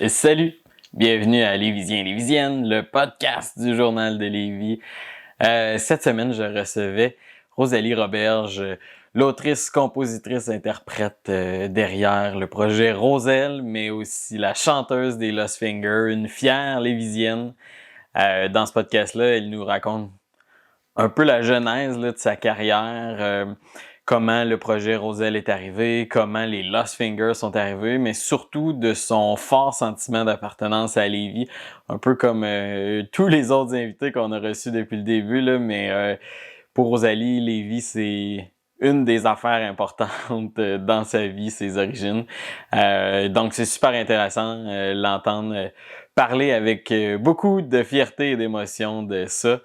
Et salut! Bienvenue à Lévisien Lévisienne, le podcast du Journal de Lévis. Cette semaine, je recevais Rosalie Roberge, l'autrice, compositrice, interprète derrière le projet Roselle, mais aussi la chanteuse des Lost Fingers, une fière Lévisienne. Dans ce podcast-là, elle nous raconte un peu la genèse là, de sa carrière, comment le projet Roselle est arrivé, comment les Lost Fingers sont arrivés, mais surtout de son fort sentiment d'appartenance à Lévis, un peu comme tous les autres invités qu'on a reçus depuis le début, là, mais pour Rosalie, Lévis, c'est une des affaires importantes dans sa vie, ses origines. Donc, c'est super intéressant l'entendre parler avec beaucoup de fierté et d'émotion de ça.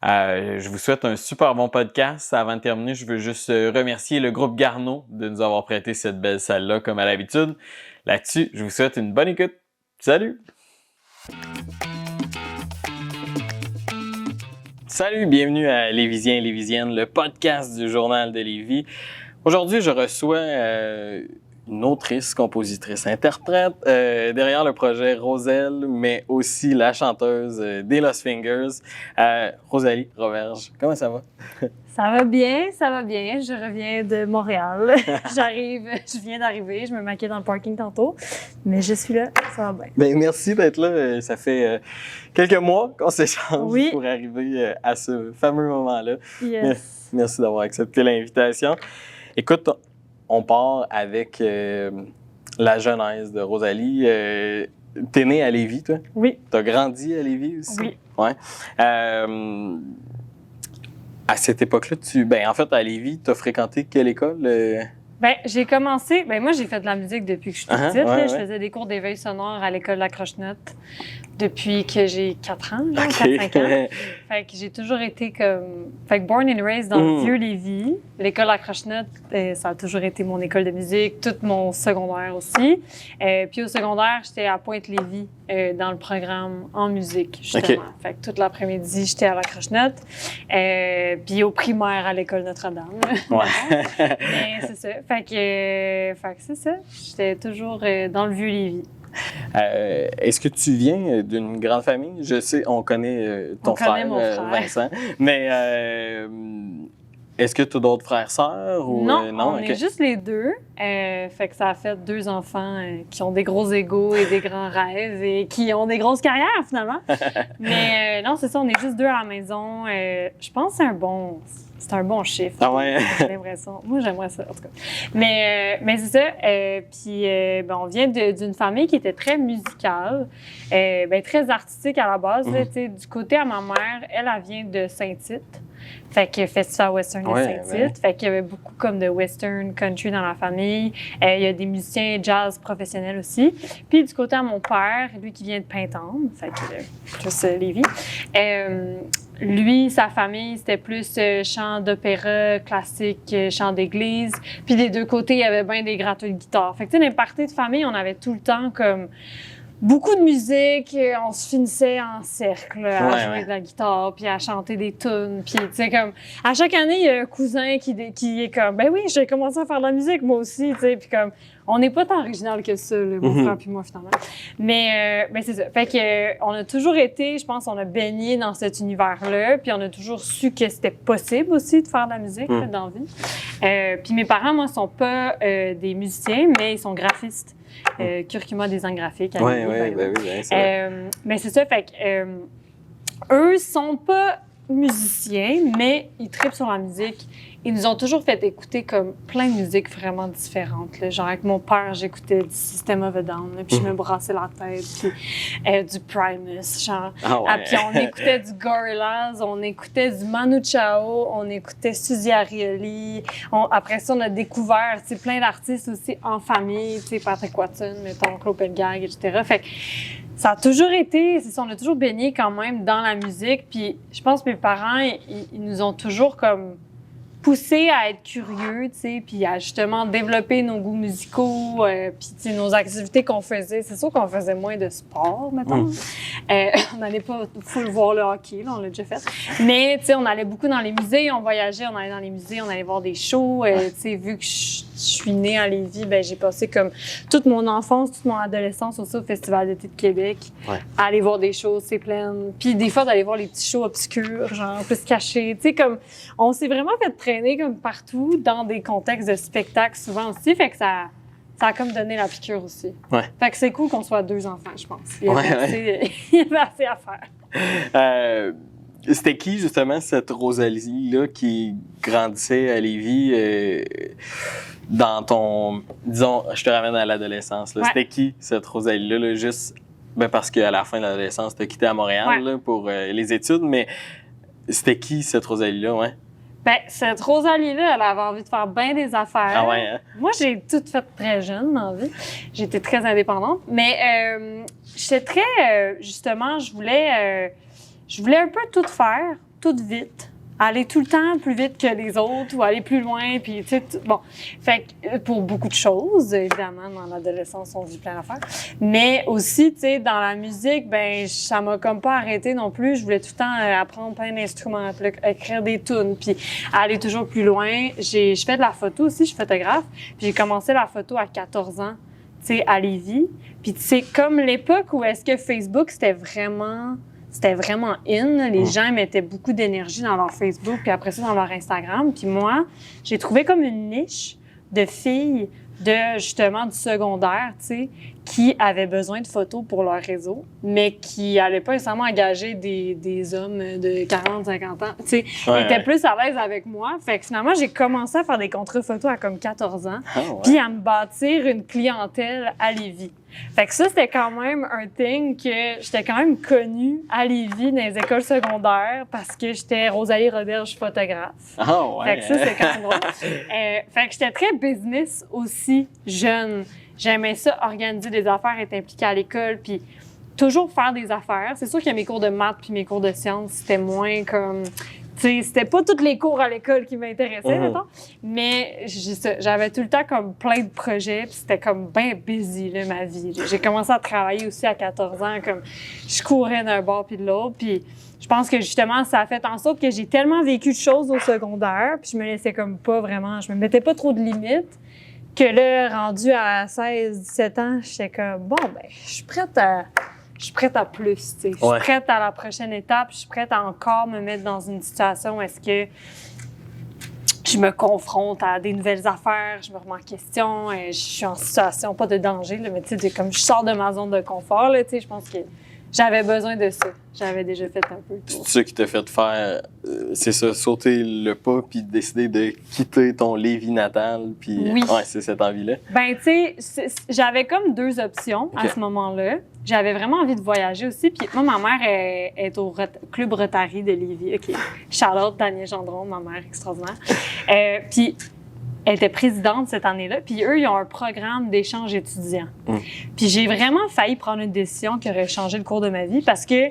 Je vous souhaite un super bon podcast. Avant de terminer, je veux juste remercier le groupe Garneau de nous avoir prêté cette belle salle-là comme à l'habitude. Là-dessus, je vous souhaite une bonne écoute. Salut! Salut, bienvenue à Lévisien et Lévisienne, le podcast du Journal de Lévis. Aujourd'hui, je reçois une autrice, compositrice, interprète derrière le projet Roselle, mais aussi la chanteuse des Lost Fingers, Rosalie Roberge. Comment ça va? Ça va bien, ça va bien. Je reviens de Montréal. Je viens d'arriver, je me maquille dans le parking tantôt, mais je suis là, ça va bien. Bien, merci d'être là. Ça fait quelques mois qu'on s'échange pour arriver à ce fameux moment-là. Yes. Merci d'avoir accepté l'invitation. Écoute, on part avec la genèse de Rosalie. T'es née à Lévis, toi? Oui. T'as grandi à Lévis aussi? Oui. Ouais. À cette époque-là, en fait, à Lévis, t'as fréquenté quelle école? J'ai commencé... moi, j'ai fait de la musique depuis que je suis toute petite. Je faisais des cours d'éveil sonore à l'école de la Croche-Note depuis que j'ai 4 ans, 4-5 ans. Fait que j'ai toujours été comme... Fait que born and raised dans le vieux Lévis. L'école de la Croche-Note, ça a toujours été mon école de musique, tout mon secondaire aussi. Puis au secondaire, j'étais à Pointe-Lévis dans le programme en musique, justement. Fait que toute l'après-midi, j'étais à la Croche-Note. Puis au primaire, à l'école Notre-Dame. Mais c'est ça. Fait que c'est ça. J'étais toujours dans le vieux Lévis. Est-ce que tu viens d'une grande famille? Je sais, on connaît ton frère, Vincent. Mais est-ce que tu as d'autres frères, sœurs? Ou, non, on est juste les deux. Fait que ça a fait 2 enfants qui ont des gros égos et des grands rêves et qui ont des grosses carrières, finalement. Mais non, c'est ça, on est juste 2 à la maison. Je pense que c'est un bon chiffre. Ah ouais? J'ai l'impression. Moi, j'aimerais ça, en tout cas. Mais c'est ça. Puis, on vient d'une famille qui était très musicale, très artistique à la base. Là, du côté à ma mère, elle vient de Saint-Tite. Fait que Festival Western de Saint-Tite. Fait qu'il y avait beaucoup comme de western country dans la famille. Il y a des musiciens jazz professionnels aussi. Puis du côté à mon père, lui qui vient de Pintendre, fait que plus Lévis. Lui, sa famille, c'était plus chant d'opéra classique, chant d'église. Puis des deux côtés, il y avait bien des gratteux de guitare. Fait que tu sais, dans les parties de famille, on avait tout le temps comme beaucoup de musique, on se finissait en cercle à jouer de la guitare, puis à chanter des tunes, puis tu sais comme à chaque année il y a un cousin qui est comme ben oui j'ai commencé à faire de la musique moi aussi, tu sais, puis comme on n'est pas tant original que ça, là, mon frère puis moi finalement. Mais c'est ça. Fait que on a toujours été, je pense, on a baigné dans cet univers-là, puis on a toujours su que c'était possible aussi de faire de la musique là, dans la vie. Puis mes parents, moi, sont pas des musiciens, mais ils sont graphistes. Curcuma design graphique. Oui, mais c'est ça, fait que eux sont pas musiciens, mais ils trippent sur la musique. Ils nous ont toujours fait écouter comme plein de musiques vraiment différentes. Là. Genre avec mon père, j'écoutais du System of a Down, là, puis je me brassais la tête, puis du Primus, genre. Puis on écoutait du Gorillaz, on écoutait du Manu Chao, on écoutait Suzy Ariely. Après ça, on a découvert plein d'artistes aussi en famille, Patrick Watson, mettons, Claude Pelgag, etc. Fait que ça a toujours été, c'est ça, on a toujours baigné quand même dans la musique. Puis je pense que mes parents, ils nous ont toujours comme poussé à être curieux, tu sais, puis à justement développer nos goûts musicaux, puis nos activités qu'on faisait. C'est sûr qu'on faisait moins de sport, mettons. On n'allait pas full voir le hockey, là, on l'a déjà fait. Mais, tu sais, on allait beaucoup dans les musées, on voyageait, on allait dans les musées, on allait voir des shows. Tu sais, vu que je suis née à Lévis, ben j'ai passé comme toute mon enfance, toute mon adolescence aussi au Festival d'été de Québec, à aller voir des shows, c'est plein. Puis des fois, d'aller voir les petits shows obscurs, genre plus cachés. Tu sais, comme, on s'est vraiment fait traîner comme partout dans des contextes de spectacle souvent aussi, fait que ça a comme donné la piqûre aussi. Ouais. Fait que c'est cool qu'on soit 2 enfants, je pense. Il y avait assez à faire. C'était qui, justement, cette Rosalie-là qui grandissait à Lévis dans ton... Disons, je te ramène à l'adolescence. Là. Ouais. C'était qui, cette Rosalie-là? Là, juste parce qu'à la fin de l'adolescence, tu as quitté à Montréal là, pour les études, mais c'était qui, cette Rosalie-là? Ouais? Ben, cette Rosalie-là, elle avait envie de faire bien des affaires. Ah ouais, hein? Moi, j'ai tout fait très jeune dans la vie. J'étais très indépendante. Mais j'étais très... justement, je voulais un peu tout faire, tout vite. Aller tout le temps plus vite que les autres ou aller plus loin. Puis, tu sais, bon. Fait que pour beaucoup de choses, évidemment, dans l'adolescence, on vit plein d'affaires. Mais aussi, tu sais, dans la musique, ben ça m'a comme pas arrêté non plus. Je voulais tout le temps apprendre plein d'instruments, écrire des tunes, puis aller toujours plus loin. Je fais de la photo aussi, je suis photographe. Puis j'ai commencé la photo à 14 ans, tu sais, à Lévis. Puis, tu sais, comme l'époque où est-ce que Facebook, c'était vraiment in. Les gens mettaient beaucoup d'énergie dans leur Facebook, puis après ça, dans leur Instagram. Puis moi, j'ai trouvé comme une niche de filles justement du secondaire, tu sais, qui avaient besoin de photos pour leur réseau, mais qui n'allaient pas nécessairement engager des hommes de 40, 50 ans. Tu sais, ils étaient plus à l'aise avec moi. Fait que finalement, j'ai commencé à faire des contre-photos à comme 14 ans, puis à me bâtir une clientèle à Lévis. Fait que ça, c'était quand même un thing que j'étais quand même connue à Lévis dans les écoles secondaires parce que j'étais Rosalie Roberge photographe. Oh, ouais. Fait que ça, c'est quand même drôle. Fait que j'étais très business aussi, jeune. J'aimais ça, organiser des affaires, être impliquée à l'école, puis toujours faire des affaires. C'est sûr que mes cours de maths puis mes cours de sciences, c'était moins comme... Tu sais, c'était pas tous les cours à l'école qui m'intéressaient, mettons. Mais j'avais tout le temps comme plein de projets, puis c'était comme bien busy, là, ma vie. J'ai commencé à travailler aussi à 14 ans, comme je courais d'un bord puis de l'autre, puis je pense que justement, ça a fait en sorte que j'ai tellement vécu de choses au secondaire, puis je me laissais comme pas vraiment... Je me mettais pas trop de limites, que là, rendu à 16, 17 ans, j'étais comme, bon, ben, je suis prête à plus, tu sais. Je suis prête à la prochaine étape. Je suis prête à encore me mettre dans une situation où est-ce que je me confronte à des nouvelles affaires, je me remets en question, je suis en situation, pas de danger, là, mais tu sais, comme je sors de ma zone de confort, là, tu sais, je pense que j'avais besoin de ça. J'avais déjà fait un peu. C'est ça qui t'a fait faire, c'est ça, sauter le pas puis décider de quitter ton Lévis natal, puis c'est cette envie-là. Ben tu sais, j'avais comme 2 options à ce moment-là. J'avais vraiment envie de voyager aussi, puis moi ma mère est au Club Rotary de Lévis. OK. Charlotte Daniel Gendron, ma mère extraordinaire. Puis elle était présidente cette année-là, puis eux, ils ont un programme d'échange étudiant. Puis j'ai vraiment failli prendre une décision qui aurait changé le cours de ma vie parce que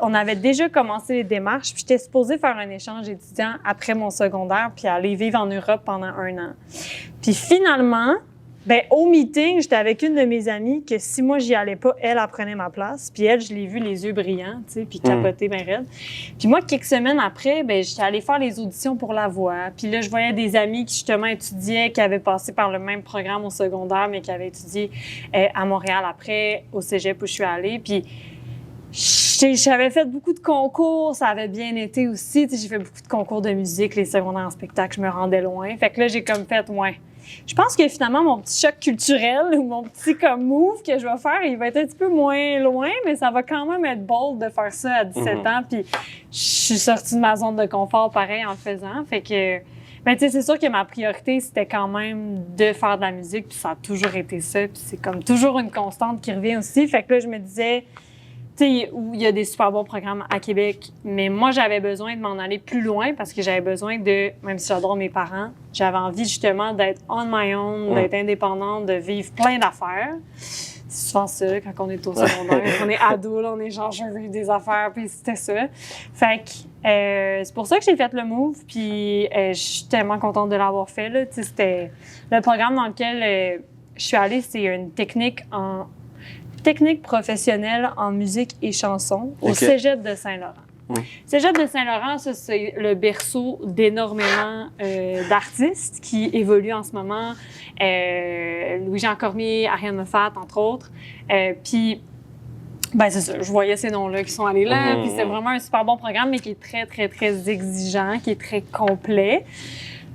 on avait déjà commencé les démarches, puis j'étais supposée faire un échange étudiant après mon secondaire, puis aller vivre en Europe pendant 1 an. Puis finalement, ben au meeting, j'étais avec une de mes amies que si moi j'y allais pas, elle prenait ma place. Puis elle, je l'ai vue les yeux brillants, tu sais, puis capoter bien raide. Puis moi, quelques semaines après, ben j'étais allée faire les auditions pour la voix. Puis là, je voyais des amis qui justement étudiaient, qui avaient passé par le même programme au secondaire, mais qui avaient étudié à Montréal après, au cégep où je suis allée. Puis j'avais fait beaucoup de concours, ça avait bien été aussi. J'ai fait beaucoup de concours de musique, les secondaires en spectacle, je me rendais loin. Fait que là, j'ai comme fait, je pense que finalement, mon petit choc culturel ou mon petit comme move que je vais faire, il va être un petit peu moins loin, mais ça va quand même être bold de faire ça à 17 ans. Puis je suis sortie de ma zone de confort pareil en le faisant. Fait que, ben tu sais, c'est sûr que ma priorité, c'était quand même de faire de la musique. Puis ça a toujours été ça. Puis c'est comme toujours une constante qui revient aussi. Fait que là, je me disais... Tu sais, il y a des super bons programmes à Québec, mais moi, j'avais besoin de m'en aller plus loin parce que j'avais besoin de, même si j'adore mes parents, j'avais envie justement d'être on my own, d'être indépendante, de vivre plein d'affaires. C'est souvent ça, quand on est au secondaire, on est ado, là, on est genre, je veux vivre des affaires, puis c'était ça. Fait que c'est pour ça que j'ai fait le move, puis je suis tellement contente de l'avoir fait, là. Tu sais, c'était le programme dans lequel je suis allée, c'est une technique professionnelle en musique et chanson au Cégep de Saint-Laurent. Cégep de Saint-Laurent, ça, c'est le berceau d'énormément d'artistes qui évoluent en ce moment. Louis-Jean Cormier, Ariane Moffat, entre autres. Puis, ben c'est ça, je voyais ces noms-là qui sont allés là. Puis c'est vraiment un super bon programme, mais qui est très, très, très exigeant, qui est très complet.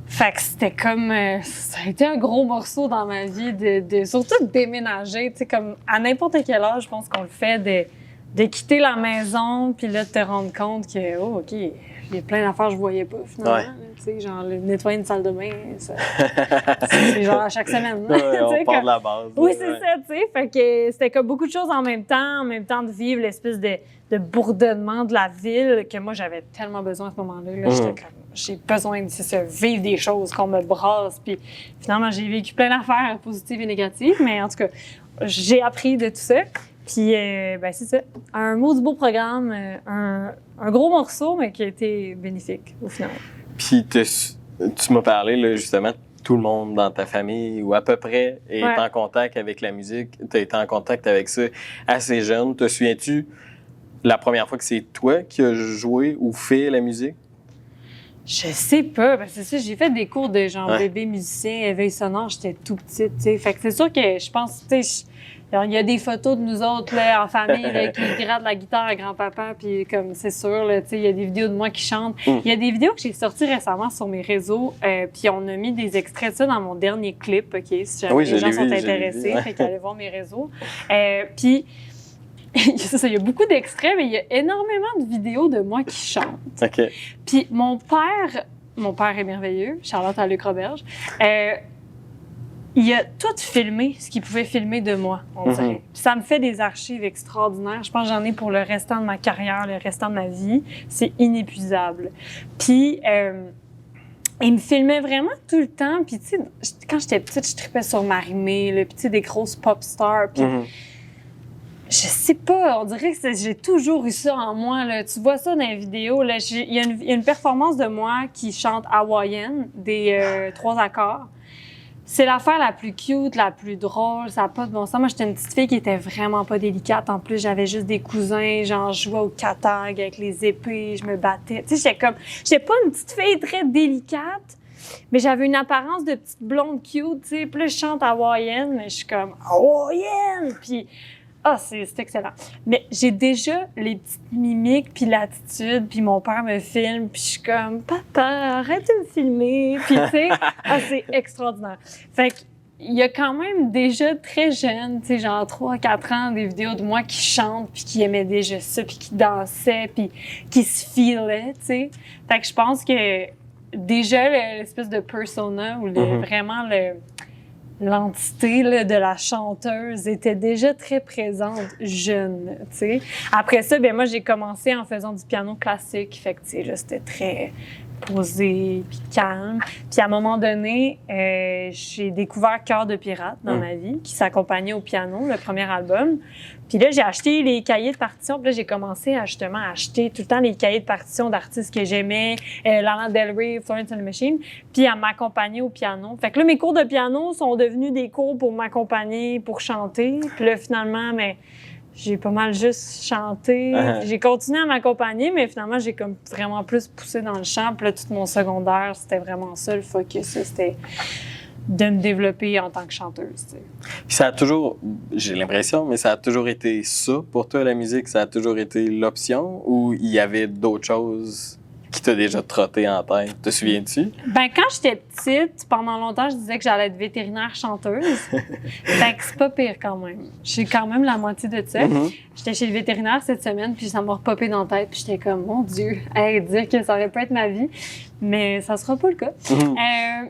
Fait que c'était comme... ça a été un gros morceau dans ma vie de surtout de déménager. Tu sais, comme à n'importe quel âge, je pense qu'on le fait de quitter la maison, puis là, de te rendre compte que, oh, OK, il y a plein d'affaires que je voyais pas, finalement. Ouais. Tu sais, genre, nettoyer une salle de bain, c'est genre à chaque semaine. Ouais, on part de la base. Oui, c'est ça, tu sais. Fait que c'était comme beaucoup de choses en même temps de vivre l'espèce de bourdonnement de la ville que moi, j'avais tellement besoin à ce moment-là. Là, j'étais comme, j'ai besoin de vivre des choses, qu'on me brasse. Puis finalement, j'ai vécu plein d'affaires positives et négatives, mais en tout cas, j'ai appris de tout ça. Puis, ben c'est ça. Un mot du beau programme, un gros morceau, mais qui a été bénéfique au final. Puis, tu m'as parlé, là, justement, tout le monde dans ta famille, ou à peu près, est en contact avec la musique. Tu as été en contact avec ça assez jeune. Te souviens-tu la première fois que c'est toi qui as joué ou fait la musique? Je sais pas, parce que c'est ça, j'ai fait des cours de genre bébé musicien, éveil sonore, j'étais tout petite, tu sais. Fait que c'est sûr que je pense, tu sais, il y a des photos de nous autres, là, en famille, là, qui grattent la guitare à grand-papa, puis comme, c'est sûr, là, tu sais, il y a des vidéos de moi qui chantent. Il y a des vidéos que j'ai sorties récemment sur mes réseaux, puis on a mis des extraits de ça dans mon dernier clip, OK, si jamais les gens sont intéressés, fait qu'allez voir mes réseaux. Puis, ça, il y a beaucoup d'extraits, mais il y a énormément de vidéos de moi qui chante. OK. Puis mon père est merveilleux, Charlotte à Luc Roberge, il a tout filmé, ce qu'il pouvait filmer de moi, on dirait. Puis ça me fait des archives extraordinaires. Je pense que j'en ai pour le restant de ma carrière, le restant de ma vie. C'est inépuisable. Puis il me filmait vraiment tout le temps. Puis tu sais, quand j'étais petite, je tripais sur Marie-Mé, puis tu sais, des grosses pop stars. Puis je sais pas, on dirait que j'ai toujours eu ça en moi. Là. Tu vois ça dans les vidéos. Il y a une performance de moi qui chante hawaïenne, des 3 accords. C'est l'affaire la plus cute, la plus drôle, ça n'a pas de bon sens. Moi, j'étais une petite fille qui était vraiment pas délicate. En plus, j'avais juste des cousins, genre, je jouais au katag avec les épées, je me battais. Tu sais, j'étais pas une petite fille très délicate, mais j'avais une apparence de petite blonde cute, tu sais. Puis là, je chante hawaïenne, mais je suis comme hawaïenne! Puis, c'est excellent. Mais j'ai déjà les petites mimiques, puis l'attitude, puis mon père me filme, puis je suis comme, papa, arrête de me filmer. Puis tu sais, c'est extraordinaire. Fait qu'il y a quand même déjà très jeune, tu sais, genre 3-4 ans, des vidéos de moi qui chantent, puis qui aimaient déjà ça, puis qui dansaient, puis qui se filaient, tu sais. Fait que je pense que déjà, l'espèce de persona, ou vraiment l'entité là, de la chanteuse était déjà très présente jeune, tu sais. Après ça, ben moi, j'ai commencé en faisant du piano classique. Fait que, tu sais, là, c'était très posé puis calme. Puis à un moment donné, j'ai découvert Cœur de pirate dans ma vie, qui s'accompagnait au piano, le premier album. Puis là, j'ai acheté les cahiers de partition. Puis là, j'ai commencé à justement acheter tout le temps les cahiers de partition d'artistes que j'aimais, Lana Del Rey, Florence and the Machine, puis à m'accompagner au piano. Fait que là, mes cours de piano sont devenus des cours pour m'accompagner, pour chanter. Puis là, finalement, j'ai pas mal juste chanté. J'ai continué à m'accompagner, mais finalement, j'ai comme vraiment plus poussé dans le chant. Puis là, tout mon secondaire, c'était vraiment ça, le focus. C'était de me développer en tant que chanteuse, tu sais. Puis ça a toujours, j'ai l'impression, mais ça a toujours été ça pour toi, la musique? Ça a toujours été l'option ou il y avait d'autres choses qui t'a déjà trotté en tête? Te souviens-tu? Ben quand j'étais petite, pendant longtemps, je disais que j'allais être vétérinaire chanteuse. Fait que c'est pas pire quand même. J'ai quand même la moitié de ça. J'étais chez le vétérinaire cette semaine, puis ça m'a repopé dans la tête, puis j'étais comme, mon Dieu, dire que ça aurait pu être ma vie, mais ça sera pas le cas.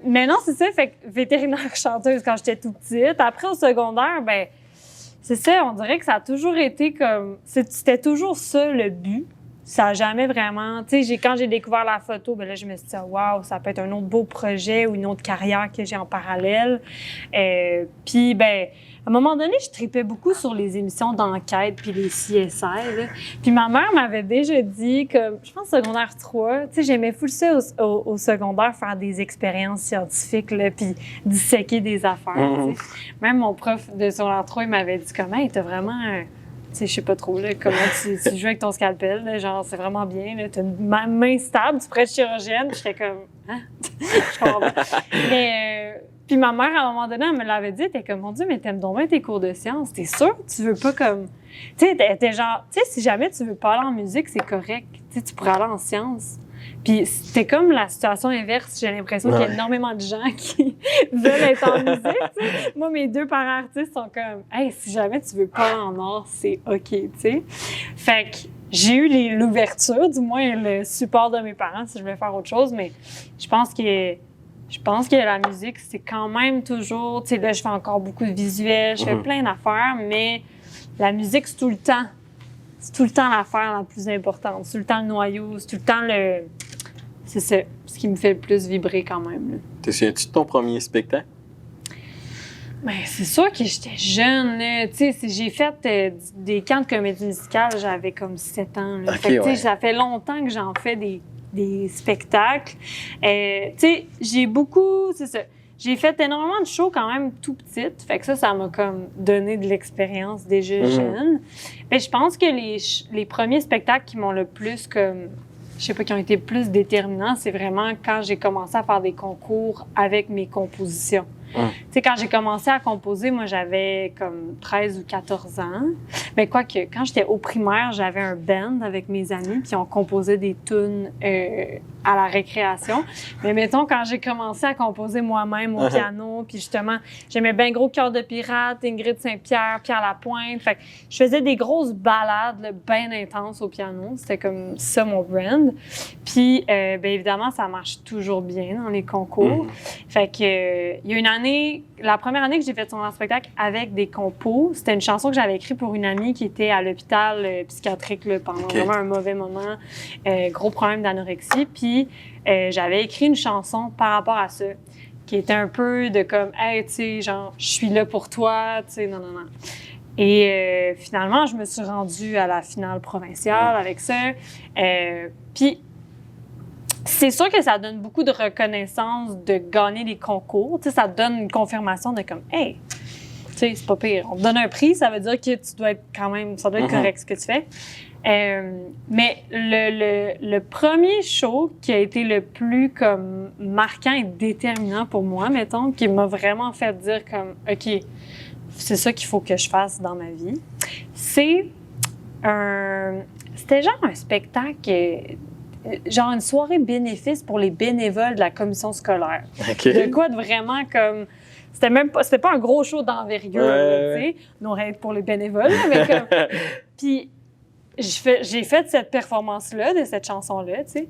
Mais non, c'est ça, fait que vétérinaire chanteuse quand j'étais tout petite. Après, au secondaire, ben c'est ça, on dirait que ça a toujours été comme... C'était toujours ça, le but. Ça n'a jamais vraiment... Tu sais, quand j'ai découvert la photo, ben là, je me suis dit, waouh, ça peut être un autre beau projet ou une autre carrière que j'ai en parallèle. Puis, ben, à un moment donné, je tripais beaucoup sur les émissions d'enquête puis les CSI, là. Puis ma mère m'avait déjà dit que, je pense, secondaire 3, tu sais, j'aimais full ça au secondaire, faire des expériences scientifiques, là, puis disséquer des affaires, tu sais. Même mon prof de secondaire 3, il m'avait dit comment, hey, t'as vraiment sais, je sais pas trop, là, comment tu joues avec ton scalpel, là, genre, c'est vraiment bien, là, t'as une main stable, tu pourrais être chirurgienne, puis j'étais comme, hein? Je comprends pas. Mais, puis ma mère, à un moment donné, elle me l'avait dit, elle était comme, mon Dieu, mais t'aimes donc bien tes cours de sciences, t'es sûre que tu veux pas comme, tu sais, t'es genre, tu sais, si jamais tu veux pas aller en musique, c'est correct, tu sais, tu pourrais aller en sciences. Puis c'était comme la situation inverse. J'ai l'impression qu'il y a énormément de gens qui veulent être en musique. T'sais. Moi, mes 2 parents artistes sont comme « Hey, si jamais tu veux pas en art, c'est OK. » tu sais. Fait que j'ai eu l'ouverture, du moins le support de mes parents si je voulais faire autre chose. Mais je pense que la musique, c'est quand même toujours... Tu sais, là, je fais encore beaucoup de visuels, je fais plein d'affaires, mais la musique, c'est tout le temps. C'est tout le temps l'affaire la plus importante. C'est tout le temps le noyau. C'est tout le temps le... C'est ça, ce qui me fait le plus vibrer quand même. Là. Te souviens-tu de ton premier spectacle? Bien, c'est sûr que j'étais jeune. Tu sais, j'ai fait des camps de comédie musicale, j'avais comme 7 ans. Là. Okay, fait que, ouais. ça fait longtemps que j'en fais des spectacles. Tu sais, j'ai beaucoup... C'est ça. J'ai fait énormément de shows quand même tout petite. Fait que ça m'a comme donné de l'expérience déjà jeune. Mais je pense que les premiers spectacles qui m'ont le plus comme... Je sais pas, qui ont été plus déterminants, c'est vraiment quand j'ai commencé à faire des concours avec mes compositions. Tu sais, quand j'ai commencé à composer, moi, j'avais comme 13 ou 14 ans. Mais quoique, quand j'étais au primaire, j'avais un band avec mes amis, puis on composait des tunes à la récréation. Mais mettons, quand j'ai commencé à composer moi-même au piano, puis justement, j'aimais bien gros Cœur de pirate, Ingrid Saint-Pierre, Pierre Lapointe. Fait que je faisais des grosses ballades bien intenses au piano. C'était comme ça, mon brand. Puis, bien évidemment, ça marche toujours bien dans les concours. Fait que, il y a une année, la première année que j'ai fait son spectacle avec des compos, c'était une chanson que j'avais écrite pour une amie qui était à l'hôpital psychiatrique là, pendant vraiment un mauvais moment, gros problème d'anorexie. Puis, j'avais écrit une chanson par rapport à ça, qui était un peu de comme, hey, tu sais, genre, je suis là pour toi, tu sais, non. Et finalement, je me suis rendue à la finale provinciale avec ça. Puis, c'est sûr que ça donne beaucoup de reconnaissance de gagner des concours. Tu sais, ça te donne une confirmation de comme, hey, tu sais, c'est pas pire. On te donne un prix, ça veut dire que tu dois être quand même, ça doit être correct ce que tu fais. Mais le premier show qui a été le plus comme marquant et déterminant pour moi, mettons, qui m'a vraiment fait dire comme, OK, c'est ça qu'il faut que je fasse dans ma vie, c'était genre un spectacle, genre une soirée bénéfice pour les bénévoles de la commission scolaire. Okay. De quoi de vraiment comme... C'était pas un gros show d'envergure, tu sais, non rien pour les bénévoles, mais comme... Puis j'ai fait cette performance-là, de cette chanson-là, tu sais.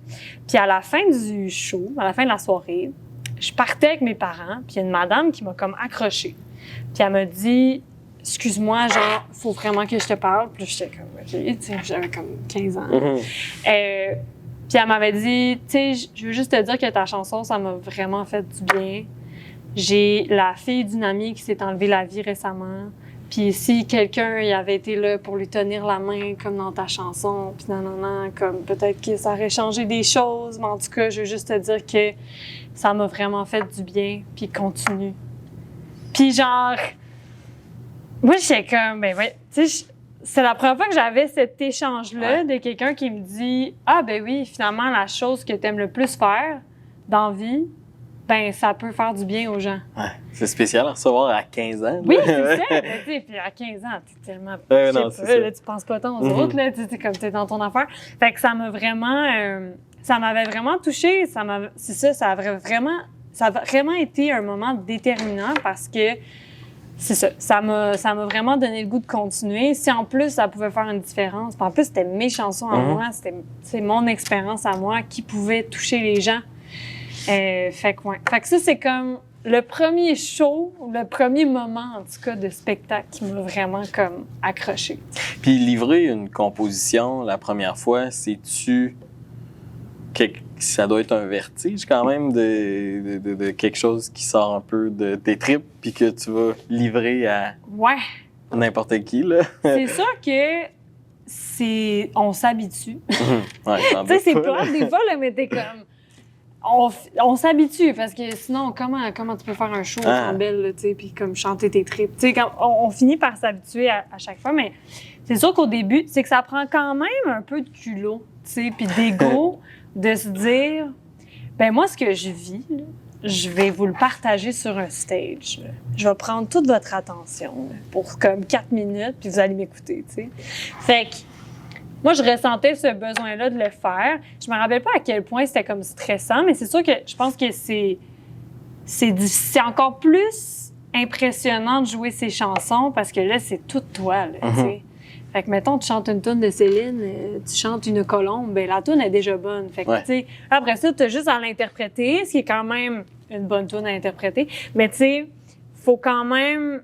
Puis à la fin du show, à la fin de la soirée, je partais avec mes parents, puis il y a une madame qui m'a comme accrochée. Puis elle m'a dit... Excuse-moi, genre, faut vraiment que je te parle. Puis j'étais comme, OK, tu sais, j'avais comme 15 ans. Puis elle m'avait dit, tu sais, je veux juste te dire que ta chanson, ça m'a vraiment fait du bien. J'ai la fille d'une amie qui s'est enlevée la vie récemment. Puis si quelqu'un y avait été là pour lui tenir la main, comme dans ta chanson, puis non, comme peut-être que ça aurait changé des choses. Mais en tout cas, je veux juste te dire que ça m'a vraiment fait du bien. Puis continue. Puis genre... Moi, j'étais comme, ben ouais, tu sais, c'est la première fois que j'avais cet échange-là de quelqu'un qui me dit « Ah, ben oui, finalement, la chose que tu aimes le plus faire dans la vie, ben ça peut faire du bien aux gens. » Ouais, c'est spécial à recevoir à 15 ans. Oui, c'est ça. Ben, tu sais, puis à 15 ans, t'es tellement... non, c'est ça. Là, tu penses pas tant aux autres, là, tu sais, comme t'es dans ton affaire. Fait que ça m'a vraiment... ça m'avait vraiment touchée. C'est ça, ça a vraiment été un moment déterminant parce que c'est ça. Ça m'a vraiment donné le goût de continuer. Si en plus, ça pouvait faire une différence. Puis en plus, c'était mes chansons à moi. C'est mon expérience à moi qui pouvait toucher les gens. Fait que ça, c'est comme le premier show, le premier moment, en tout cas, de spectacle qui m'a vraiment comme accroché. Puis livrer une composition la première fois, c'est-tu... Ça doit être un vertige quand même de quelque chose qui sort un peu de tes tripes puis que tu vas livrer à n'importe qui, là. C'est sûr que on s'habitue. Ouais, tu sais, c'est pas des fois, là, mais t'es comme... on s'habitue parce que sinon, comment tu peux faire un show en belle, tu sais, puis comme chanter tes tripes. Tu sais, on finit par s'habituer à chaque fois, mais c'est sûr qu'au début, c'est que ça prend quand même un peu de culot, tu sais, puis d'ego, de se dire, ben moi, ce que je vis, là, je vais vous le partager sur un stage. Là. Je vais prendre toute votre attention là, pour comme 4 minutes, puis vous allez m'écouter, tu sais. Fait que moi, je ressentais ce besoin-là de le faire. Je me rappelle pas à quel point c'était comme stressant, mais c'est sûr que je pense que c'est encore plus impressionnant de jouer ces chansons parce que là, c'est tout toi, là, tu sais. Fait que, mettons, tu chantes une toune de Céline, tu chantes une colombe, ben la toune est déjà bonne. Fait que, tu sais, après ça, tu as juste à l'interpréter, ce qui est quand même une bonne toune à interpréter. Mais, tu sais, faut quand même...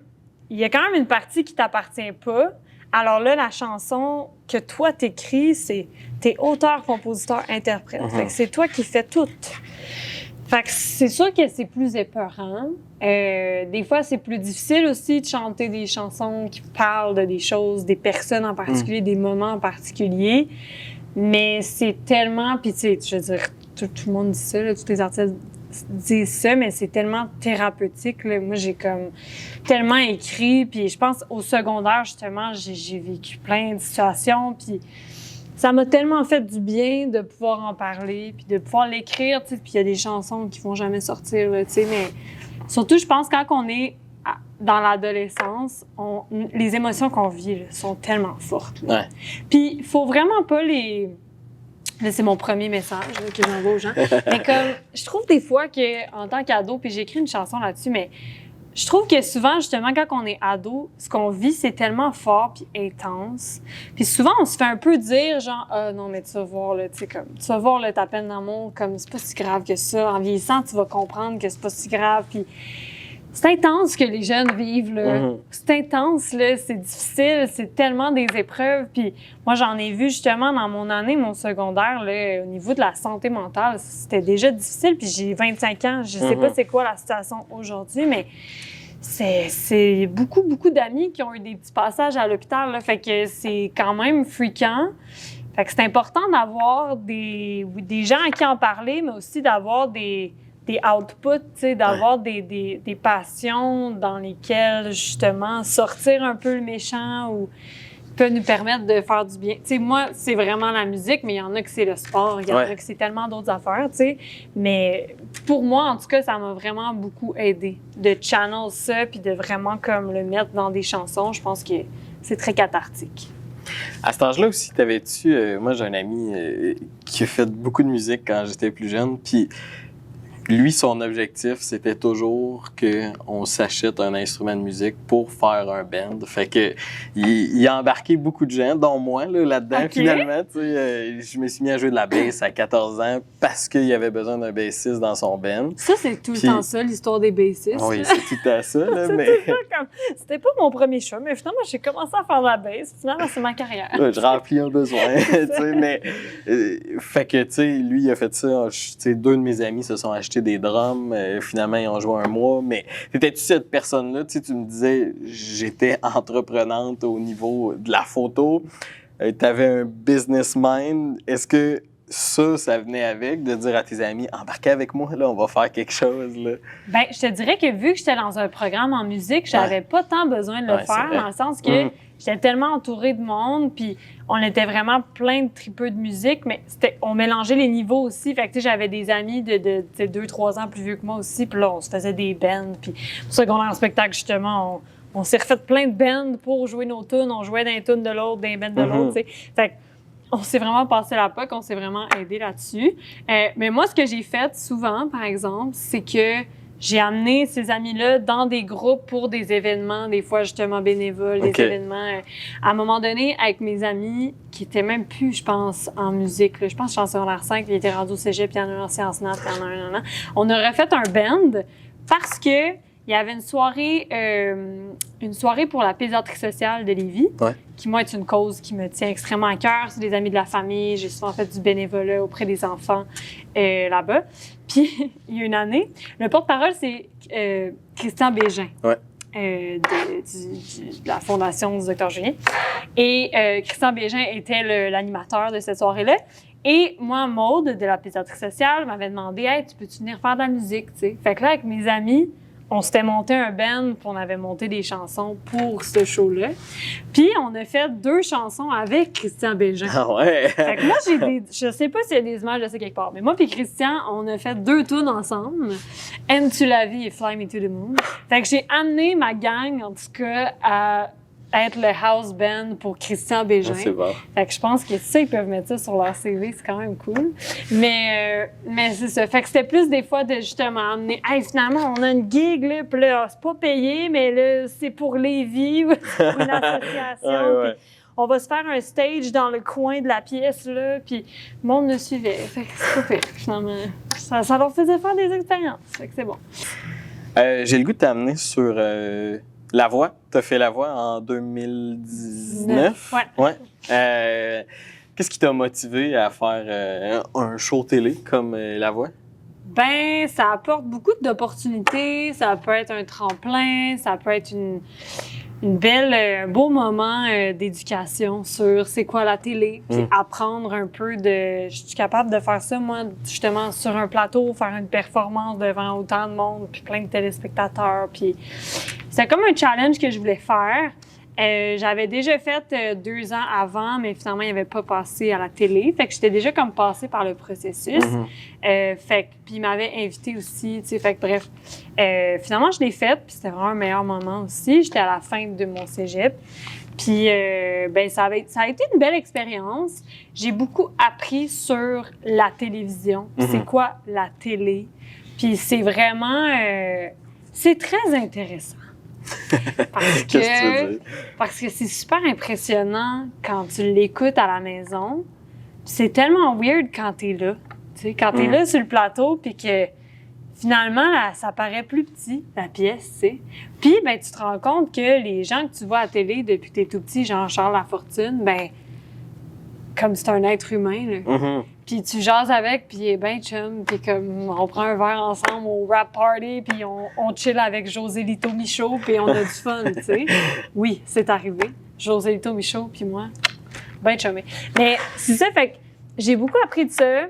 Il y a quand même une partie qui t'appartient pas. Alors là, la chanson que toi t'écris, c'est t'es auteur, compositeur, interprète. Fait que c'est toi qui fais tout. Fait que c'est sûr que c'est plus épeurant. Des fois, c'est plus difficile aussi de chanter des chansons qui parlent de des choses, des personnes en particulier, des moments en particulier. Mais c'est tellement... Puis tu sais, je veux dire, tout le monde dit ça, là, tous les artistes disent ça, mais c'est tellement thérapeutique. Là. Moi, j'ai comme tellement écrit. Puis je pense au secondaire, justement, j'ai vécu plein de situations. Puis ça m'a tellement fait du bien de pouvoir en parler, puis de pouvoir l'écrire, tu sais. Puis il y a des chansons qui vont jamais sortir, tu sais. Mais surtout, je pense, quand on est dans l'adolescence, les émotions qu'on vit là, sont tellement fortes. Là. Ouais. Puis il faut vraiment pas les... Là, c'est mon premier message là, que j'envoie aux gens. Mais comme, je trouve des fois qu'en tant qu'ado, puis j'ai écrit une chanson là-dessus, mais je trouve que souvent, justement, quand on est ado, ce qu'on vit, c'est tellement fort puis intense. Puis souvent, on se fait un peu dire, genre, « Ah non, mais tu vas voir, là, tu sais, comme, tu vas voir, là, ta peine d'amour, comme, c'est pas si grave que ça. En vieillissant, tu vas comprendre que c'est pas si grave. » Puis c'est intense que les jeunes vivent, là. C'est intense, là, c'est difficile, c'est tellement des épreuves. Puis moi, j'en ai vu, justement, dans mon année, mon secondaire, là, au niveau de la santé mentale, c'était déjà difficile. Puis j'ai 25 ans, je sais pas c'est quoi la situation aujourd'hui, mais c'est beaucoup, beaucoup d'amis qui ont eu des petits passages à l'hôpital, là. Fait que c'est quand même fréquent. Fait que c'est important d'avoir des gens à qui en parler, mais aussi d'avoir des outputs, tu sais, d'avoir des passions dans lesquelles, justement, sortir un peu le méchant ou peut nous permettre de faire du bien. Tu sais, moi, c'est vraiment la musique, mais il y en a que c'est le sport, il y en a que c'est tellement d'autres affaires, tu sais. Mais pour moi, en tout cas, ça m'a vraiment beaucoup aidé de channel ça puis de vraiment comme le mettre dans des chansons. Je pense que c'est très cathartique. À cet âge-là aussi, t'avais-tu... moi, j'ai un ami qui a fait beaucoup de musique quand j'étais plus jeune, puis lui, son objectif, c'était toujours qu'on s'achète un instrument de musique pour faire un band. Fait que il a embarqué beaucoup de gens, dont moi, là-dedans, finalement. Je me suis mis à jouer de la bass à 14 ans parce qu'il y avait besoin d'un bassiste dans son band. Ça, c'est tout le temps ça, l'histoire des bassistes. Oui, c'est tout à ça. Là, mais... C'était pas mon premier choix, mais finalement, j'ai commencé à faire de la bass. Finalement, c'est ma carrière. Je remplis un besoin. Mais, fait que, tu sais, lui, il a fait ça. Deux de mes amis se sont achetés des drums. Finalement, ils ont joué un mois. Mais t'étais-tu cette personne-là? Tu me disais, j'étais entreprenante au niveau de la photo. T'avais un business mind. Est-ce que ça venait avec de dire à tes amis, embarquez avec moi, là, on va faire quelque chose, là? Bien, je te dirais que vu que j'étais dans un programme en musique, j'avais pas tant besoin de le faire, dans le sens que j'étais tellement entourée de monde, puis on était vraiment plein de tripeux de musique, mais on mélangeait les niveaux aussi. Fait que, j'avais des amis de 2-3 ans plus vieux que moi aussi, puis là, on se faisait des bands. Puis pour ça qu'on a un spectacle, justement, on s'est refait plein de bands pour jouer nos tunes. On jouait d'un tune de l'autre, d'un band de l'autre, tu sais. Fait que, on s'est vraiment passé la POC, on s'est vraiment aidé là-dessus. Mais moi, ce que j'ai fait souvent, par exemple, c'est que j'ai amené ces amis-là dans des groupes pour des événements, des fois justement bénévoles, des événements. À un moment donné, avec mes amis qui étaient même plus, je pense, en musique. Là. Je pense que je suis en secondaire 5, puis ils étaient rendus au cégep, puis il y en a un en sciences nat, puis il y en a un. On a refait un band parce que il y avait une soirée pour la pédiatrie sociale de Lévis, qui, moi, est une cause qui me tient extrêmement à cœur. C'est des amis de la famille. J'ai souvent fait du bénévolat auprès des enfants là-bas. Puis, il y a une année, le porte-parole, c'est Christian Bégin. De la Fondation du Dr Julien. Et Christian Bégin était l'animateur de cette soirée-là. Et moi, Maude, de la pédiatrie sociale, m'avait demandé « Hey, tu peux-tu venir faire de la musique? » tu sais. Fait que là, avec mes amis, on s'était monté un band, puis on avait monté des chansons pour ce show-là. Puis on a fait 2 chansons avec Christian Bégin. Ah ouais! Fait que moi, je sais pas s'il y a des images de ça quelque part, mais moi puis Christian, on a fait 2 tunes ensemble, Aime tu la vie et Fly me to the moon. Fait que j'ai amené ma gang, en tout cas, à être le house band pour Christian Bégin. C'est bon. Fait que je pense que ça, ils peuvent mettre ça sur leur CV, c'est quand même cool. Mais c'est ça. Fait que c'était plus des fois de justement amener, hey, finalement, on a une gig, là, puis là, c'est pas payé, mais là, c'est pour Lévis, pour une association. Ouais. On va se faire un stage dans le coin de la pièce, là, puis le monde nous suivait. Fait que c'est pas pire, finalement. Ça leur faisait faire des expériences. Fait que c'est bon. J'ai le goût de t'amener sur La Voix. Tu as fait La Voix en 2019. Ouais. Qu'est-ce qui t'a motivé à faire un show télé comme La Voix? Ben, ça apporte beaucoup d'opportunités. Ça peut être un tremplin, ça peut être un beau moment d'éducation sur c'est quoi la télé, puis apprendre un peu je suis capable de faire ça, moi, justement, sur un plateau, faire une performance devant autant de monde, puis plein de téléspectateurs, puis c'était comme un challenge que je voulais faire. J'avais déjà fait 2 ans avant, mais finalement, il n'y avait pas passé à la télé. Fait que j'étais déjà comme passée par le processus. Puis il m'avait invité aussi, tu sais. Fait que bref, finalement, je l'ai faite, puis c'était vraiment un meilleur moment aussi. J'étais à la fin de mon cégep. Puis, ça a été une belle expérience. J'ai beaucoup appris sur la télévision. C'est quoi la télé? Puis c'est vraiment... c'est très intéressant. Parce que c'est super impressionnant quand tu l'écoutes à la maison. C'est tellement weird quand t'es là. Tu sais, quand t'es là sur le plateau, puis que finalement, là, ça paraît plus petit, la pièce, tu sais. Puis, ben, tu te rends compte que les gens que tu vois à la télé depuis que t'es tout petit, genre Charles Lafortune, ben, comme c'est un être humain, là. Puis tu jases avec, puis il est bien chum, puis comme on prend un verre ensemble au rap party, puis on chill avec José Lito Michaud, puis on a du fun, tu sais. Oui, c'est arrivé. José Lito Michaud, puis moi, bien chumé. Mais c'est ça, fait que j'ai beaucoup appris de ça.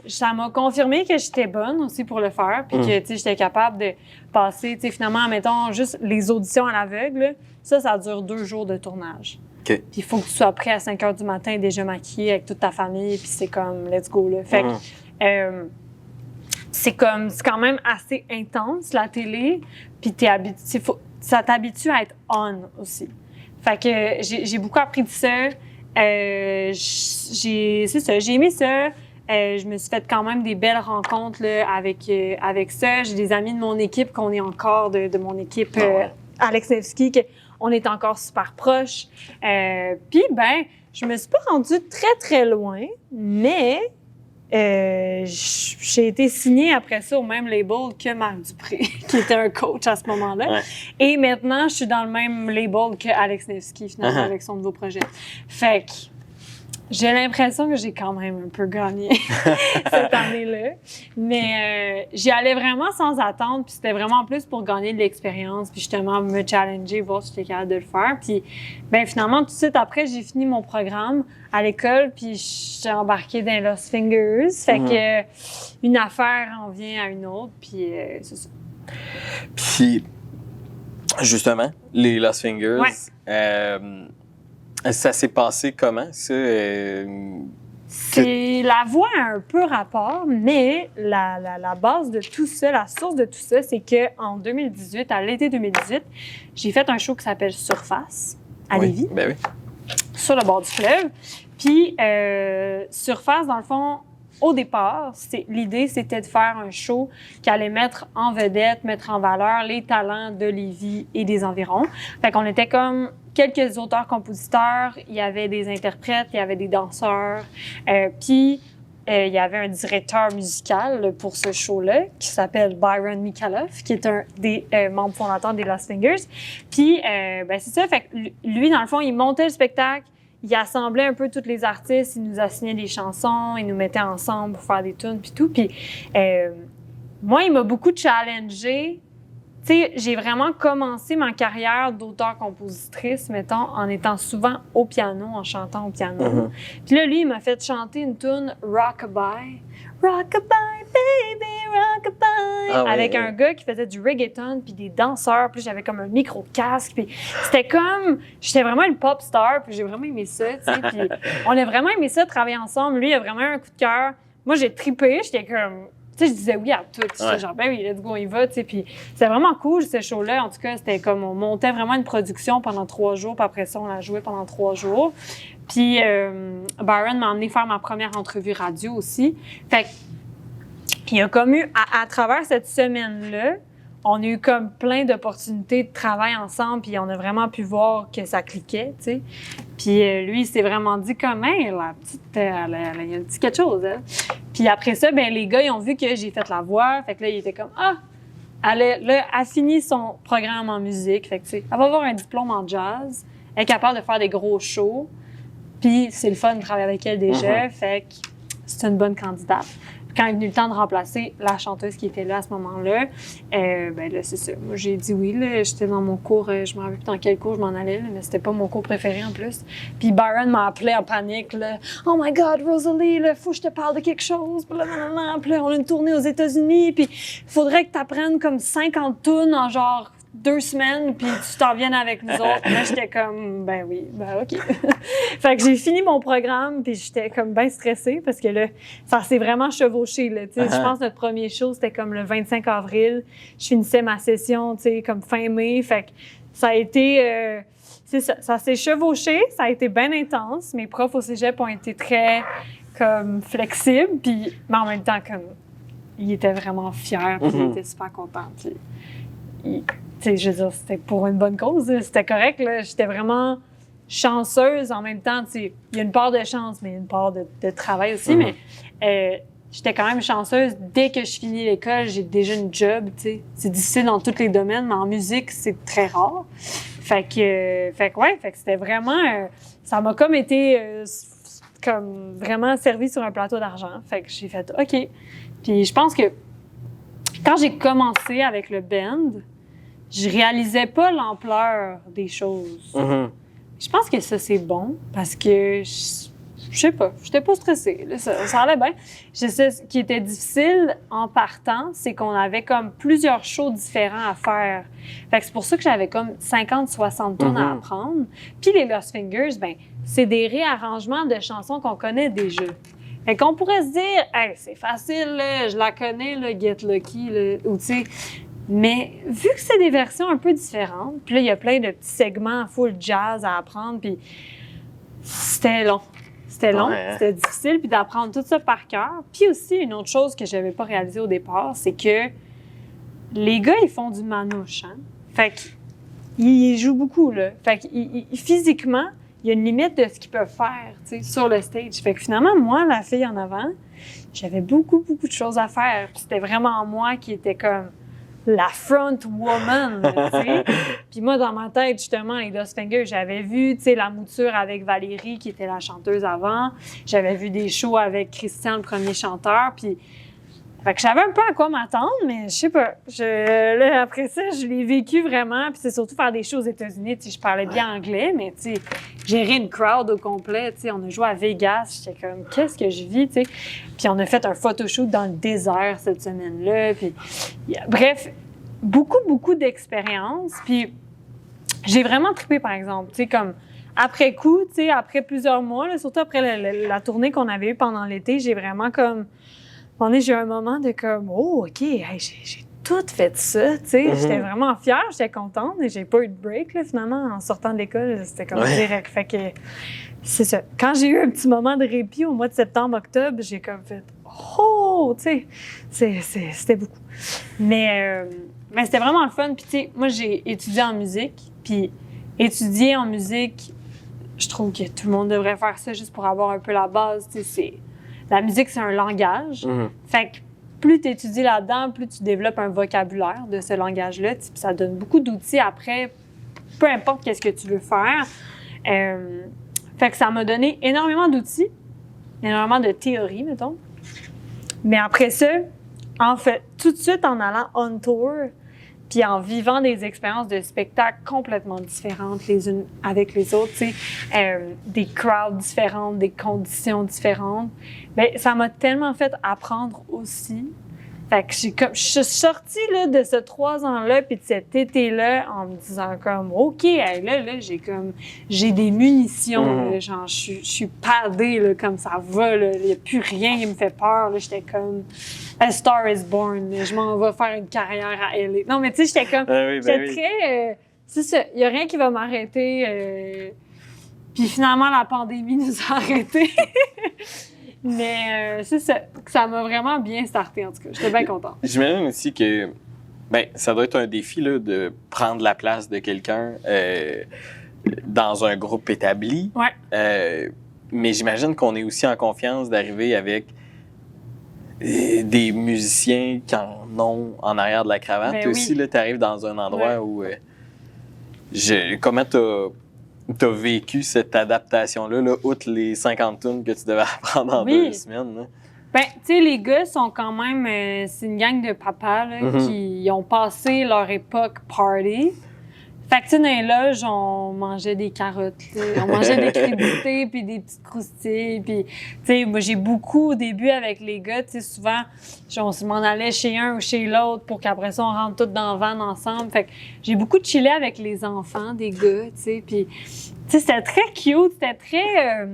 Ça m'a confirmé que j'étais bonne aussi pour le faire, puis que, tu sais, j'étais capable de passer, tu sais, finalement, mettons, juste les auditions à l'aveugle, ça dure 2 jours de tournage. Okay. Puis il faut que tu sois prêt à 5 h du matin, déjà maquillé avec toute ta famille, puis c'est comme, let's go, là. Fait que c'est quand même assez intense, la télé, puis ça t'habitue à être on aussi. Fait que j'ai beaucoup appris de ça. C'est ça, j'ai aimé ça. Je me suis fait quand même des belles rencontres là, avec ça. J'ai des amis de mon équipe qu'on est encore de mon équipe Alex Nevsky, on est encore super proches. Puis, ben, je me suis pas rendue très, très loin, mais j'ai été signée après ça au même label que Marc Dupré, qui était un coach à ce moment-là. Ouais. Et maintenant, je suis dans le même label que Alex Nevsky, finalement, avec son nouveau projet. Fait que j'ai l'impression que j'ai quand même un peu gagné cette année-là. Mais j'y allais vraiment sans attendre, puis c'était vraiment plus pour gagner de l'expérience, puis justement me challenger, voir si j'étais capable de le faire. Puis ben finalement, tout de suite après, j'ai fini mon programme à l'école, puis j'ai embarqué dans Lost Fingers. Fait que une affaire en vient à une autre, puis c'est ça. Puis justement, les Lost Fingers... ça s'est passé comment, ça? La voix a un peu rapport, mais la base de tout ça, la source de tout ça, c'est qu'en 2018, à l'été 2018, j'ai fait un show qui s'appelle Surface à Lévis, sur le bord du fleuve. Puis Surface, dans le fond, au départ, l'idée, c'était de faire un show qui allait mettre en vedette, mettre en valeur les talents de Lévis et des environs. Fait qu'on était comme quelques auteurs-compositeurs, il y avait des interprètes, il y avait des danseurs, puis il y avait un directeur musical pour ce show-là qui s'appelle Byron Mikaloff, qui est un des membres fondateurs des Lost Fingers. Puis, c'est ça, fait que lui, dans le fond, il montait le spectacle, il assemblait un peu tous les artistes, il nous assignait des chansons, il nous mettait ensemble pour faire des tunes puis tout. Puis moi, il m'a beaucoup challengé tu sais, j'ai vraiment commencé ma carrière d'auteur-compositrice, mettons, en étant souvent au piano, en chantant au piano. Puis là, lui, il m'a fait chanter une tune Rockabye. Rockabye, baby, rockabye. Avec un gars qui faisait du reggaeton, puis des danseurs. Puis j'avais comme un micro-casque. Puis c'était comme... J'étais vraiment une pop star, puis j'ai vraiment aimé ça, tu sais. Puis on a vraiment aimé ça, travailler ensemble. Lui, il a vraiment eu un coup de cœur. Moi, j'ai trippé. J'étais comme... Tu sais, je disais oui à tout. J'étais genre, ben oui, let's go, on y va, tu sais. Puis c'était vraiment cool, ce show-là. En tout cas, c'était comme, on montait vraiment une production pendant 3 jours, puis après ça, on la jouait pendant 3 jours. Puis Byron m'a emmené faire ma première entrevue radio aussi. Fait qu'il y a comme eu, à travers cette semaine-là, on a eu comme plein d'opportunités de travail ensemble, puis on a vraiment pu voir que ça cliquait, tu sais. Puis lui, il s'est vraiment dit comme, hey, la petite, il y a un petit quelque chose, hein. Puis après ça, ben les gars, ils ont vu que j'ai fait la voix, fait que là, ils étaient comme, elle a fini son programme en musique, fait que tu sais, elle va avoir un diplôme en jazz, elle est capable de faire des gros shows, puis c'est le fun de travailler avec elle déjà, fait que c'est une bonne candidate. Quand est venu le temps de remplacer la chanteuse qui était là à ce moment-là, ben là, c'est ça. Moi, j'ai dit oui. Là, j'étais dans mon cours, je me rappelle plus dans quel cours je m'en allais, là, mais c'était pas mon cours préféré en plus. Puis Byron m'a appelé en panique. Là, oh my God, Rosalie, il faut que je te parle de quelque chose. Puis là, on a une tournée aux États-Unis, puis il faudrait que tu apprennes comme 50 tunes en genre 2 semaines, puis tu t'en viennes avec nous autres. Là, j'étais comme, ben oui, ben OK. Fait que j'ai fini mon programme, puis j'étais comme bien stressée, parce que là, ça s'est vraiment chevauché, là. Tu sais, je pense que notre premier show, c'était comme le 25 avril. Je finissais ma session, tu sais, comme fin mai. Fait que ça a été... ça s'est chevauché, ça a été bien intense. Mes profs au cégep ont été très, comme, flexibles, puis, mais en même temps, comme, ils étaient vraiment fiers, puis ils étaient super contents, puis... je veux dire, c'était pour une bonne cause, c'était correct. Là. J'étais vraiment chanceuse en même temps. Il y a une part de chance, mais une part de travail aussi. Mais j'étais quand même chanceuse. Dès que je finis l'école, j'ai déjà une job. C'est difficile dans tous les domaines, mais en musique, c'est très rare. Fait que c'était vraiment... ça m'a comme été comme vraiment servi sur un plateau d'argent. Fait que j'ai fait OK. Puis je pense que quand j'ai commencé avec le band, je réalisais pas l'ampleur des choses. Je pense que ça, c'est bon parce que, je sais pas, j'étais pas stressée. Là, ça allait bien. Je sais, ce qui était difficile en partant, c'est qu'on avait comme plusieurs shows différents à faire. Fait que c'est pour ça que j'avais comme 50-60 tunes à apprendre. Puis les Lost Fingers, ben c'est des réarrangements de chansons qu'on connaît déjà. Fait qu'on pourrait se dire, hey, c'est facile, là, je la connais, là, Get Lucky, là, ou tu sais... Mais vu que c'est des versions un peu différentes, puis là, il y a plein de petits segments full jazz à apprendre, puis c'était long. C'était difficile, puis d'apprendre tout ça par cœur. Puis aussi, une autre chose que je n'avais pas réalisée au départ, c'est que les gars, ils font du manouche, hein? Fait qu'ils jouent beaucoup, là. Fait que physiquement, il y a une limite de ce qu'ils peuvent faire, tu sais, sur le stage. Fait que finalement, moi, la fille en avant, j'avais beaucoup de choses à faire. Puis c'était vraiment moi qui était comme... la front woman, tu sais. Puis moi, dans ma tête, justement, les Lost Fingers, j'avais vu, tu sais, la mouture avec Valérie, qui était la chanteuse avant. J'avais vu des shows avec Christian, le premier chanteur. Puis, fait que je savais un peu à quoi m'attendre, mais je sais pas. Là, après ça, je l'ai vécu vraiment. Puis c'est surtout faire des shows aux États-Unis. Tu sais, je parlais bien anglais, mais tu sais, gérer une crowd au complet. Tu sais, on a joué à Vegas. J'étais comme, qu'est-ce que je vis, tu sais. Puis on a fait un photoshoot dans le désert cette semaine-là. Puis, bref, beaucoup d'expérience. Puis j'ai vraiment trippé, par exemple. Tu sais, comme après coup, tu sais, après plusieurs mois, là, surtout après la tournée qu'on avait eue pendant l'été, j'ai vraiment comme... j'ai eu un moment de comme, oh, OK, hey, j'ai tout fait ça, tu sais. J'étais vraiment fière, j'étais contente, et j'ai pas eu de break, là, finalement, en sortant de l'école, c'était comme direct. Fait que, c'est ça. Quand j'ai eu un petit moment de répit au mois de septembre, octobre, j'ai comme fait, oh, tu sais, c'était beaucoup. Mais c'était vraiment le fun. Puis, tu sais, moi, j'ai étudié en musique, puis étudier en musique, je trouve que tout le monde devrait faire ça juste pour avoir un peu la base, tu sais, la musique, c'est un langage. Fait que plus tu étudies là-dedans, plus tu développes un vocabulaire de ce langage-là. Puis ça donne beaucoup d'outils après, peu importe qu'est-ce que tu veux faire. Fait que ça m'a donné énormément d'outils, énormément de théorie, mettons. Mais après ça, en fait, tout de suite en allant on tour, puis en vivant des expériences de spectacle complètement différentes les unes avec les autres, tu sais, des crowds différentes, des conditions différentes, bien, ça m'a tellement fait apprendre aussi. Fait que je suis sortie là, de ce 3 ans-là puis de cet été-là en me disant comme OK, hey, là j'ai des munitions, là, genre je suis padée là, comme ça va, il n'y a plus rien qui me fait peur, là, j'étais comme A Star is Born, là, je m'en vais faire une carrière à LA. Non mais tu sais, j'étais comme j'étais très c'est ça, il n'y a rien qui va m'arrêter. Puis finalement la pandémie nous a arrêtés. Mais c'est ça, ça m'a vraiment bien starté en tout cas. J'étais bien contente. J'imagine aussi que ça doit être un défi là, de prendre la place de quelqu'un dans un groupe établi. Ouais. Mais j'imagine qu'on est aussi en confiance d'arriver avec des musiciens qui en ont en arrière de la cravate. Ben Toi aussi, tu arrives dans un endroit où... comment t'as vécu cette adaptation-là, là, outre les 50 tunes que tu devais apprendre en 2 semaines? Là? Ben, tu sais, les gars sont quand même... c'est une gang de papas là, qui ont passé leur époque party. Fait que, tu sais, dans les loges, on mangeait des carottes, là. On mangeait des crudités puis des petites croustilles. Puis, tu sais, moi, j'ai beaucoup, au début, avec les gars, tu sais, souvent, on se m'en allait chez un ou chez l'autre pour qu'après ça, on rentre tous dans le van ensemble. Fait que j'ai beaucoup chillé avec les enfants des gars, tu sais. Puis, tu sais, c'était très cute, c'était très...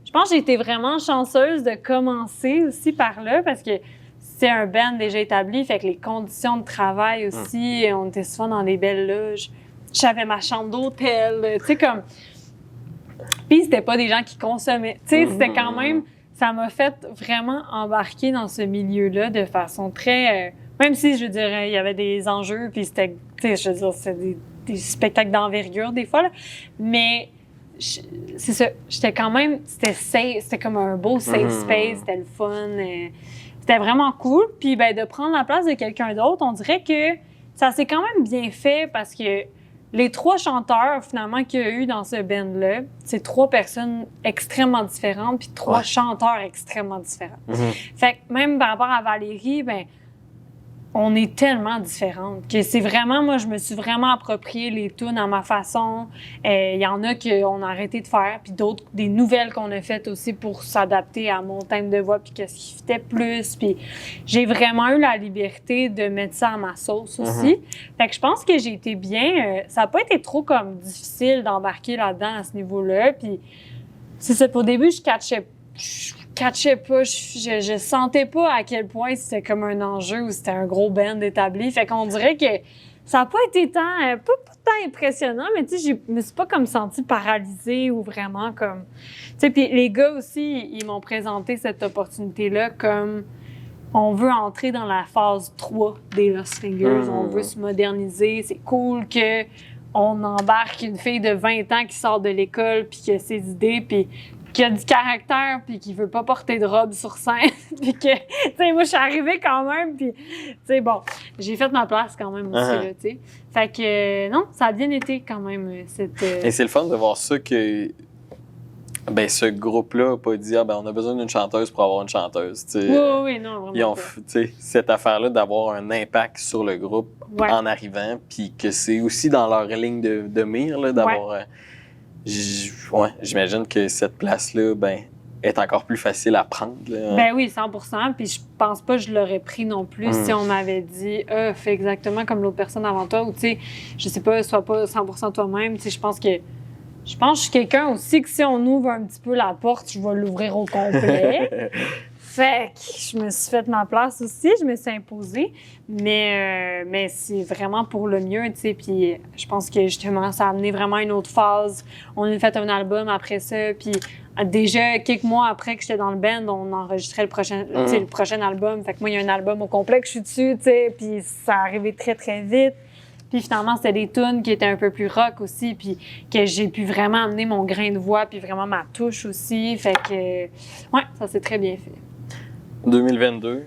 je pense que j'ai été vraiment chanceuse de commencer aussi par là parce que c'est un band déjà établi, fait que les conditions de travail aussi, on était souvent dans des belles loges. J'avais ma chambre d'hôtel, tu sais, comme... Puis c'était pas des gens qui consommaient. Tu sais, c'était quand même... Ça m'a fait vraiment embarquer dans ce milieu-là de façon très... même si, je dirais, il y avait des enjeux, puis c'était... Tu sais, je veux dire, c'était des spectacles d'envergure, des fois, là. Mais c'est ça, j'étais quand même... C'était safe, c'était comme un beau safe space, c'était le fun. C'était vraiment cool. Puis, ben, de prendre la place de quelqu'un d'autre, on dirait que ça s'est quand même bien fait parce que les 3 chanteurs, finalement, qu'il y a eu dans ce band-là, c'est 3 personnes extrêmement différentes puis 3 chanteurs extrêmement différents. Fait que même par rapport à Valérie, ben, on est tellement différentes que c'est vraiment... Moi, je me suis vraiment approprié les tunes à ma façon. Il y en a qu'on a arrêté de faire, puis d'autres, des nouvelles qu'on a faites aussi pour s'adapter à mon thème de voix puis qu'est-ce qui fitait plus. Puis j'ai vraiment eu la liberté de mettre ça à ma sauce aussi. Fait que je pense que j'ai été bien. Ça n'a pas été trop comme difficile d'embarquer là-dedans à ce niveau-là. Puis c'est ça, au début, je catchais pas, je sentais pas à quel point c'était comme un enjeu ou c'était un gros band établi. Fait qu'on dirait que ça n'a pas été pas tant impressionnant, mais tu sais, je me suis pas comme sentie paralysée ou vraiment comme... Tu sais, puis les gars aussi, ils m'ont présenté cette opportunité-là comme on veut entrer dans la phase 3 des Lost Fingers, on veut se moderniser, c'est cool que on embarque une fille de 20 ans qui sort de l'école puis qui a ses idées, puis qui a du caractère, puis qui veut pas porter de robe sur scène, puis que, tu sais, moi, je suis arrivée quand même, puis, tu sais, bon, j'ai fait ma place quand même aussi, là, tu sais. Fait que, non, ça a bien été quand même, cette... Et c'est le fun de voir ça que, ben, ce groupe-là n'a pas dit, ah, ben, on a besoin d'une chanteuse pour avoir une chanteuse, tu sais. Oui, non, vraiment Ils ont, tu sais, cette affaire-là d'avoir un impact sur le groupe en arrivant, puis que c'est aussi dans leur ligne de mire, là, d'avoir... j'imagine que cette place-là, ben, est encore plus facile à prendre. Là. Ben oui, 100%. Puis je pense pas que je l'aurais pris non plus si on m'avait dit fais exactement comme l'autre personne avant toi ou tu sais, je sais pas, sois pas 100% toi-même. Tu sais, je pense que je suis quelqu'un aussi que si on ouvre un petit peu la porte, je vais l'ouvrir au complet. Fait que je me suis fait ma place aussi, je me suis imposée, mais c'est vraiment pour le mieux, tu sais, puis je pense que justement, ça a amené vraiment une autre phase. On a fait un album après ça, puis déjà, quelques mois après que j'étais dans le band, on enregistrait le prochain album. Fait que moi, il y a un album au complet que je suis dessus, tu sais, puis ça arrivé très, très vite. Puis finalement, c'était des tunes qui étaient un peu plus rock aussi, puis que j'ai pu vraiment amener mon grain de voix, puis vraiment ma touche aussi. Fait que, ouais, ça s'est très bien fait. 2022.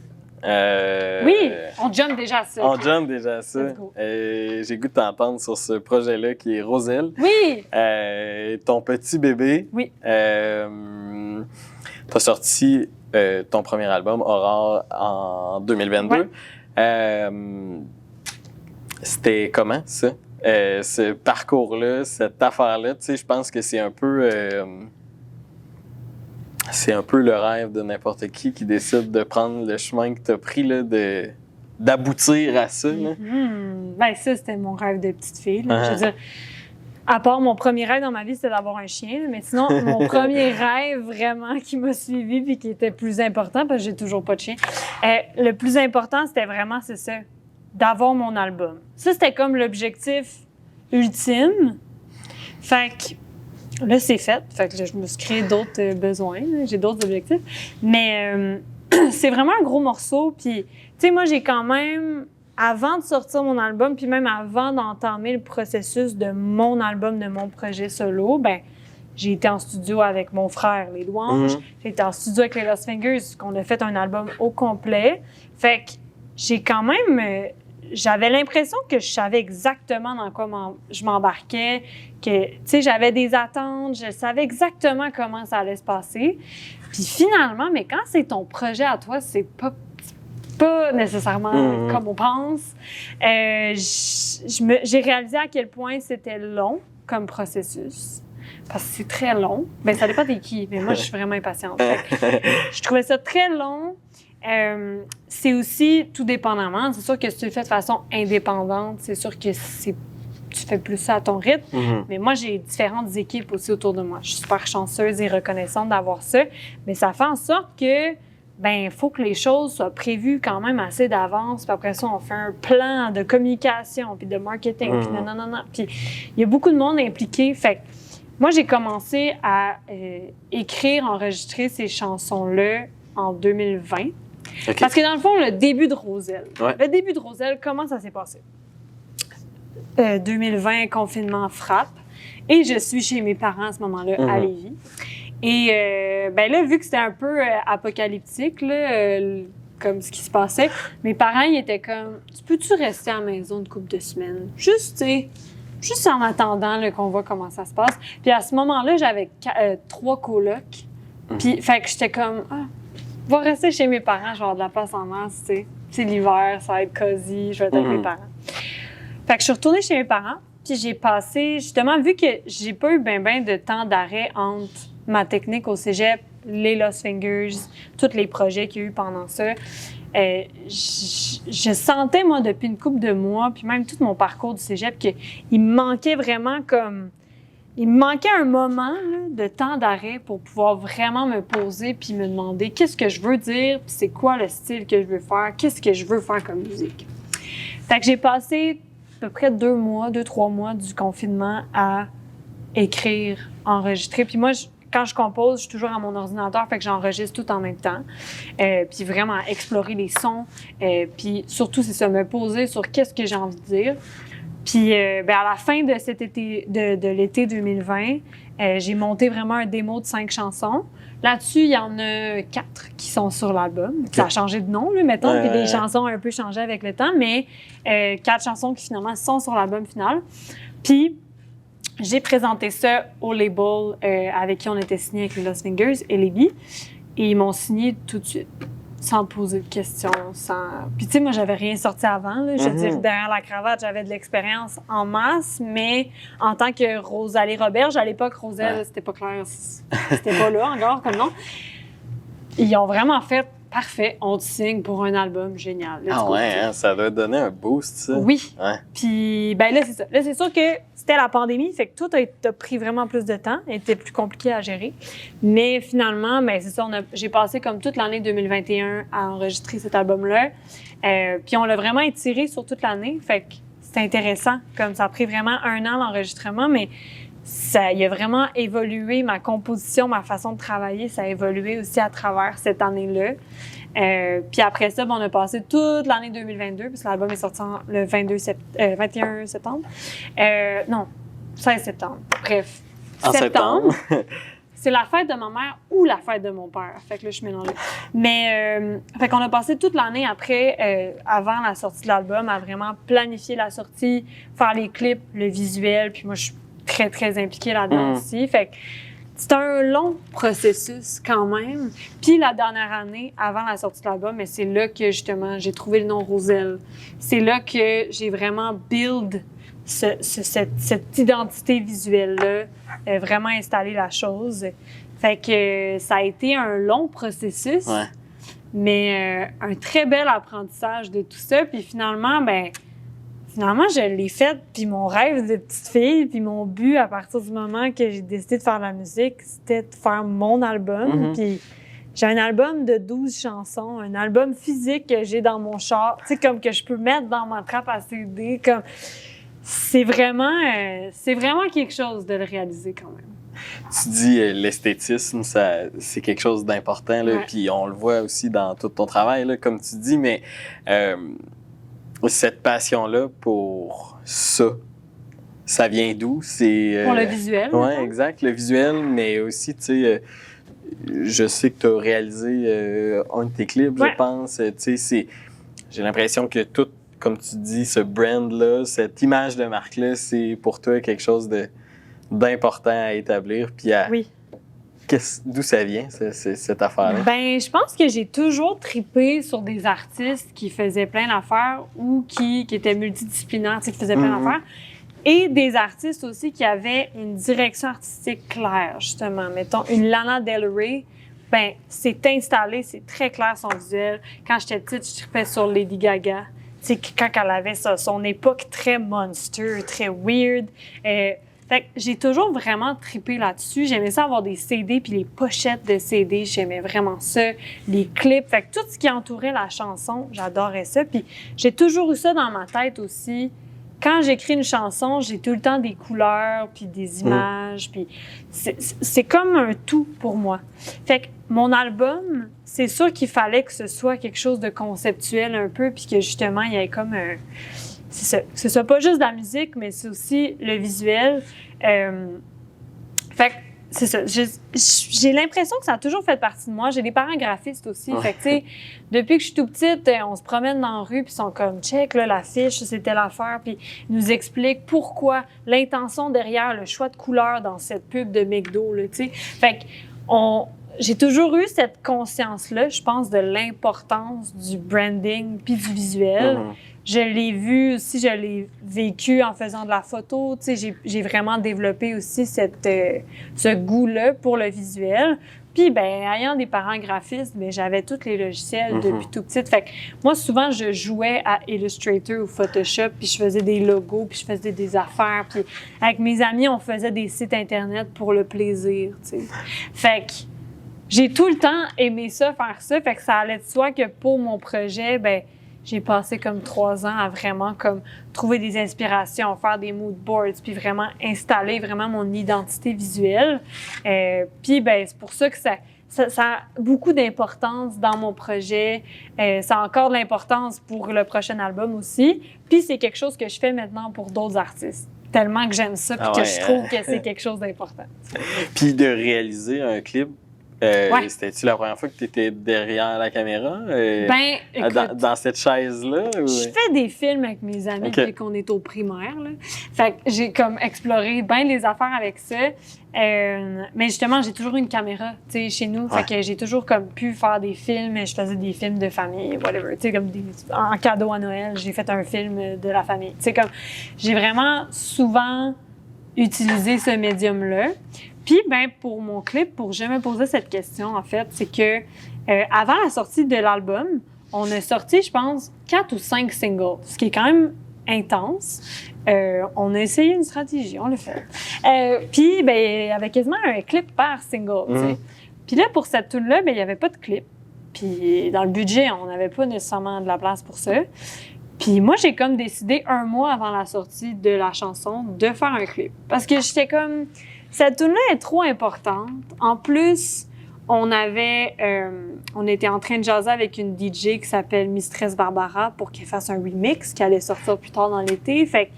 Oui, on jump déjà à ça. On jump déjà à ça. J'ai goût de t'entendre sur ce projet-là qui est Roselle. Oui. Ton petit bébé. Oui. T'as sorti ton premier album, Aurore, en 2022. Ouais. C'était comment, ça? Ce parcours-là, cette affaire-là, tu sais, je pense que c'est un peu le rêve de n'importe qui décide de prendre le chemin que tu as pris, là, d'aboutir à ça. Là. Ben ça, c'était mon rêve de petite fille. Là. Je veux dire, à part mon premier rêve dans ma vie, c'était d'avoir un chien. Là, mais sinon, mon premier rêve vraiment qui m'a suivi puis qui était plus important, parce que j'ai toujours pas de chien, le plus important, c'était vraiment, c'est ça, d'avoir mon album. Ça, c'était comme l'objectif ultime. Fait que là, c'est fait. Fait que je me suis créé d'autres besoins. Là. J'ai d'autres objectifs. Mais c'est vraiment un gros morceau. Puis, tu sais, moi, j'ai quand même, avant de sortir mon album, puis même avant d'entamer le processus de mon album, de mon projet solo, ben j'ai été en studio avec mon frère, Les Louanges. J'ai été en studio avec les Lost Fingers, qu'on a fait un album au complet. Fait que j'ai quand même... j'avais l'impression que je savais exactement dans quoi je m'embarquais, que, tu sais, j'avais des attentes, je savais exactement comment ça allait se passer. Puis finalement, mais quand c'est ton projet à toi, c'est pas nécessairement comme on pense. J'ai réalisé à quel point c'était long comme processus. Parce que c'est très long. Bien, ça dépend de qui, mais moi, je suis vraiment impatiente. Je trouvais ça très long. C'est aussi tout dépendamment. C'est sûr que si tu le fais de façon indépendante, c'est sûr que tu fais plus ça à ton rythme. Mais moi, j'ai différentes équipes aussi autour de moi. Je suis super chanceuse et reconnaissante d'avoir ça. Mais ça fait en sorte que, ben, il faut que les choses soient prévues quand même assez d'avance. Puis après ça, on fait un plan de communication, puis de marketing, puis non. Puis il y a beaucoup de monde impliqué. Fait que moi, j'ai commencé à écrire, enregistrer ces chansons-là en 2020. Okay. Parce que dans le fond, le début de Roselle. Ouais. Le début de Roselle, comment ça s'est passé? 2020, confinement frappe. Et je suis chez mes parents à ce moment-là, à Lévis. Et ben là, vu que c'était un peu apocalyptique, là, comme ce qui se passait, mes parents, ils étaient comme, tu peux-tu rester à la maison une couple de semaines? Juste, tu sais, juste en attendant là, qu'on voit comment ça se passe. Puis à ce moment-là, j'avais 3 colocs. Puis, fait que j'étais comme, va rester chez mes parents, je vais avoir de la place en masse, tu sais. C'est l'hiver, ça va être cosy, je vais être avec mes parents. Fait que je suis retournée chez mes parents, puis j'ai passé, justement, vu que j'ai pas eu ben de temps d'arrêt entre ma technique au cégep, les Lost Fingers, tous les projets qu'il y a eu pendant ça, je sentais, moi, depuis une couple de mois, puis même tout mon parcours du cégep, qu'il me manquait vraiment comme... Il me manquait un moment là, de temps d'arrêt pour pouvoir vraiment me poser puis me demander qu'est-ce que je veux dire, puis c'est quoi le style que je veux faire, qu'est-ce que je veux faire comme musique. Fait que j'ai passé à peu près 2-3 mois du confinement à écrire, enregistrer. Puis moi, quand je compose, je suis toujours à mon ordinateur, fait que j'enregistre tout en même temps. Puis vraiment explorer les sons. Puis surtout, c'est ça, me poser sur qu'est-ce que j'ai envie de dire. Puis ben à la fin de cet été, de l'été 2020, j'ai monté vraiment un démo de 5 chansons. Là-dessus, il y en a 4 qui sont sur l'album. Ça a changé de nom, là, mettons, puis les chansons ont un peu changé avec le temps, mais 4 chansons qui finalement sont sur l'album final. Puis j'ai présenté ça au label avec qui on était signé avec les Lost Fingers et Lévis, et ils m'ont signé tout de suite. Sans poser de questions, sans... Puis tu sais, moi, j'avais rien sorti avant, là. Je veux dire, derrière la cravate, j'avais de l'expérience en masse, mais en tant que Rosalie Roberge, à l'époque, Roselle, c'était pas clair, c'était pas là encore comme nom. Ils ont vraiment fait, parfait, on te signe pour un album génial. Ah ouais, hein, ça doit donner un boost, ça. Oui. Ouais. Puis, ben là, c'est ça. Là, c'est sûr que c'était la pandémie, fait que tout a pris vraiment plus de temps, était plus compliqué à gérer. Mais finalement, ben c'est ça, j'ai passé comme toute l'année 2021 à enregistrer cet album-là. Puis on l'a vraiment étiré sur toute l'année, fait que c'est intéressant. Comme ça a pris vraiment 1 an l'enregistrement, mais il a vraiment évolué, ma composition, ma façon de travailler, ça a évolué aussi à travers cette année-là. Puis après ça, on a passé toute l'année 2022, parce que l'album est sorti le 21 septembre. Non, 16 septembre. Bref, septembre. C'est la fête de ma mère ou la fête de mon père. Fait que là, je suis mélangée. Mais, fait qu'on a passé toute l'année après, avant la sortie de l'album, à vraiment planifier la sortie, faire les clips, le visuel. Puis moi, je suis très, très impliquée là-dedans aussi. Fait que c'était un long processus quand même. Puis la dernière année, avant la sortie de l'album, mais c'est là que justement j'ai trouvé le nom Roselle. C'est là que j'ai vraiment build cette identité visuelle-là, vraiment installé la chose. Fait que ça a été un long processus, mais un très bel apprentissage de tout ça. Puis finalement, je l'ai fait. Puis mon rêve de petite fille, puis mon but à partir du moment que j'ai décidé de faire de la musique, c'était de faire mon album. Puis j'ai un album de 12 chansons, un album physique que j'ai dans mon char, tu sais, comme que je peux mettre dans ma trappe à CD, comme... C'est vraiment quelque chose de le réaliser quand même. Tu dis l'esthétisme, c'est quelque chose d'important, là, puis on le voit aussi dans tout ton travail, là, comme tu dis, mais cette passion-là pour ça vient d'où? Pour le visuel. Oui, exact, le visuel, mais aussi, tu sais, je sais que tu as réalisé un de tes clips, je pense, tu sais, j'ai l'impression que tout, comme tu dis, ce brand-là, cette image de marque-là, c'est pour toi quelque chose d'important à établir. Puis d'où ça vient, cette affaire-là? Ben, je pense que j'ai toujours trippé sur des artistes qui faisaient plein d'affaires ou qui étaient multidisciplinaires, qui faisaient plein d'affaires. Et des artistes aussi qui avaient une direction artistique claire, justement. Mettons, une Lana Del Rey, ben, c'est installé, c'est très clair son visuel. Quand j'étais petite, je trippais sur Lady Gaga. Tu sais, quand elle avait son époque très monster, très weird. Fait que j'ai toujours vraiment trippé là-dessus. J'aimais ça avoir des CD, puis les pochettes de CD, j'aimais vraiment ça. Les clips, fait que tout ce qui entourait la chanson, j'adorais ça. Puis j'ai toujours eu ça dans ma tête aussi. Quand j'écris une chanson, j'ai tout le temps des couleurs, puis des images, puis c'est comme un tout pour moi. Fait que mon album, c'est sûr qu'il fallait que ce soit quelque chose de conceptuel un peu, puis que justement, il y ait comme un... C'est ça, que ce soit pas juste de la musique, mais c'est aussi le visuel. Fait que c'est ça. J'ai l'impression que ça a toujours fait partie de moi. J'ai des parents graphistes aussi. Fait que, tu sais, depuis que je suis tout petite, on se promène dans la rue, puis ils sont comme, check, là, l'affiche, c'était l'affaire, puis ils nous expliquent pourquoi, l'intention derrière le choix de couleur dans cette pub de McDo, là, tu sais. Fait que, j'ai toujours eu cette conscience-là, je pense, de l'importance du branding puis du visuel. Je l'ai vu aussi, je l'ai vécu en faisant de la photo. Tu sais, j'ai vraiment développé aussi ce goût-là pour le visuel. Puis, ben, ayant des parents graphistes, ben, j'avais tous les logiciels depuis tout petite. Fait que moi, souvent, je jouais à Illustrator ou Photoshop, puis je faisais des logos, puis je faisais des affaires. Puis avec mes amis, on faisait des sites Internet pour le plaisir, tu sais. Fait que j'ai tout le temps aimé ça, faire ça. Fait que ça allait de soi que pour mon projet, ben, j'ai passé comme 3 ans à vraiment comme trouver des inspirations, faire des mood boards, puis vraiment installer vraiment mon identité visuelle. Puis ben c'est pour ça que ça a beaucoup d'importance dans mon projet. Ça a encore de l'importance pour le prochain album aussi. Puis c'est quelque chose que je fais maintenant pour d'autres artistes. Tellement que j'aime ça, puis que je trouve que c'est quelque chose d'important. Puis de réaliser un clip, c'était-tu la première fois que tu étais derrière la caméra? Ben, écoute, dans cette chaise-là? Ou... Je fais des films avec mes amis depuis qu'on est au primaire. Là. Fait que j'ai comme exploré bien les affaires avec ça. Mais justement, j'ai toujours eu une caméra, tu sais, chez nous. Fait que j'ai toujours comme pu faire des films. Je faisais des films de famille, whatever. Tu sais, comme en cadeau à Noël, j'ai fait un film de la famille. Tu sais, comme j'ai vraiment souvent utilisé ce médium-là. Puis, ben, pour mon clip, pour je me posais cette question, en fait, c'est que avant la sortie de l'album, on a sorti, je pense, 4 ou 5 singles, ce qui est quand même intense. On a essayé une stratégie, on l'a fait. Puis, ben, il y avait quasiment un clip par single, tu sais. Puis là, pour cette tune-là, ben, il n'y avait pas de clip. Puis, dans le budget, on n'avait pas nécessairement de la place pour ça. Puis moi, j'ai comme décidé 1 mois avant la sortie de la chanson de faire un clip. Parce que j'étais comme... Cette tune-là est trop importante. En plus, on était en train de jaser avec une DJ qui s'appelle Mistress Barbara pour qu'elle fasse un remix qui allait sortir plus tard dans l'été. Fait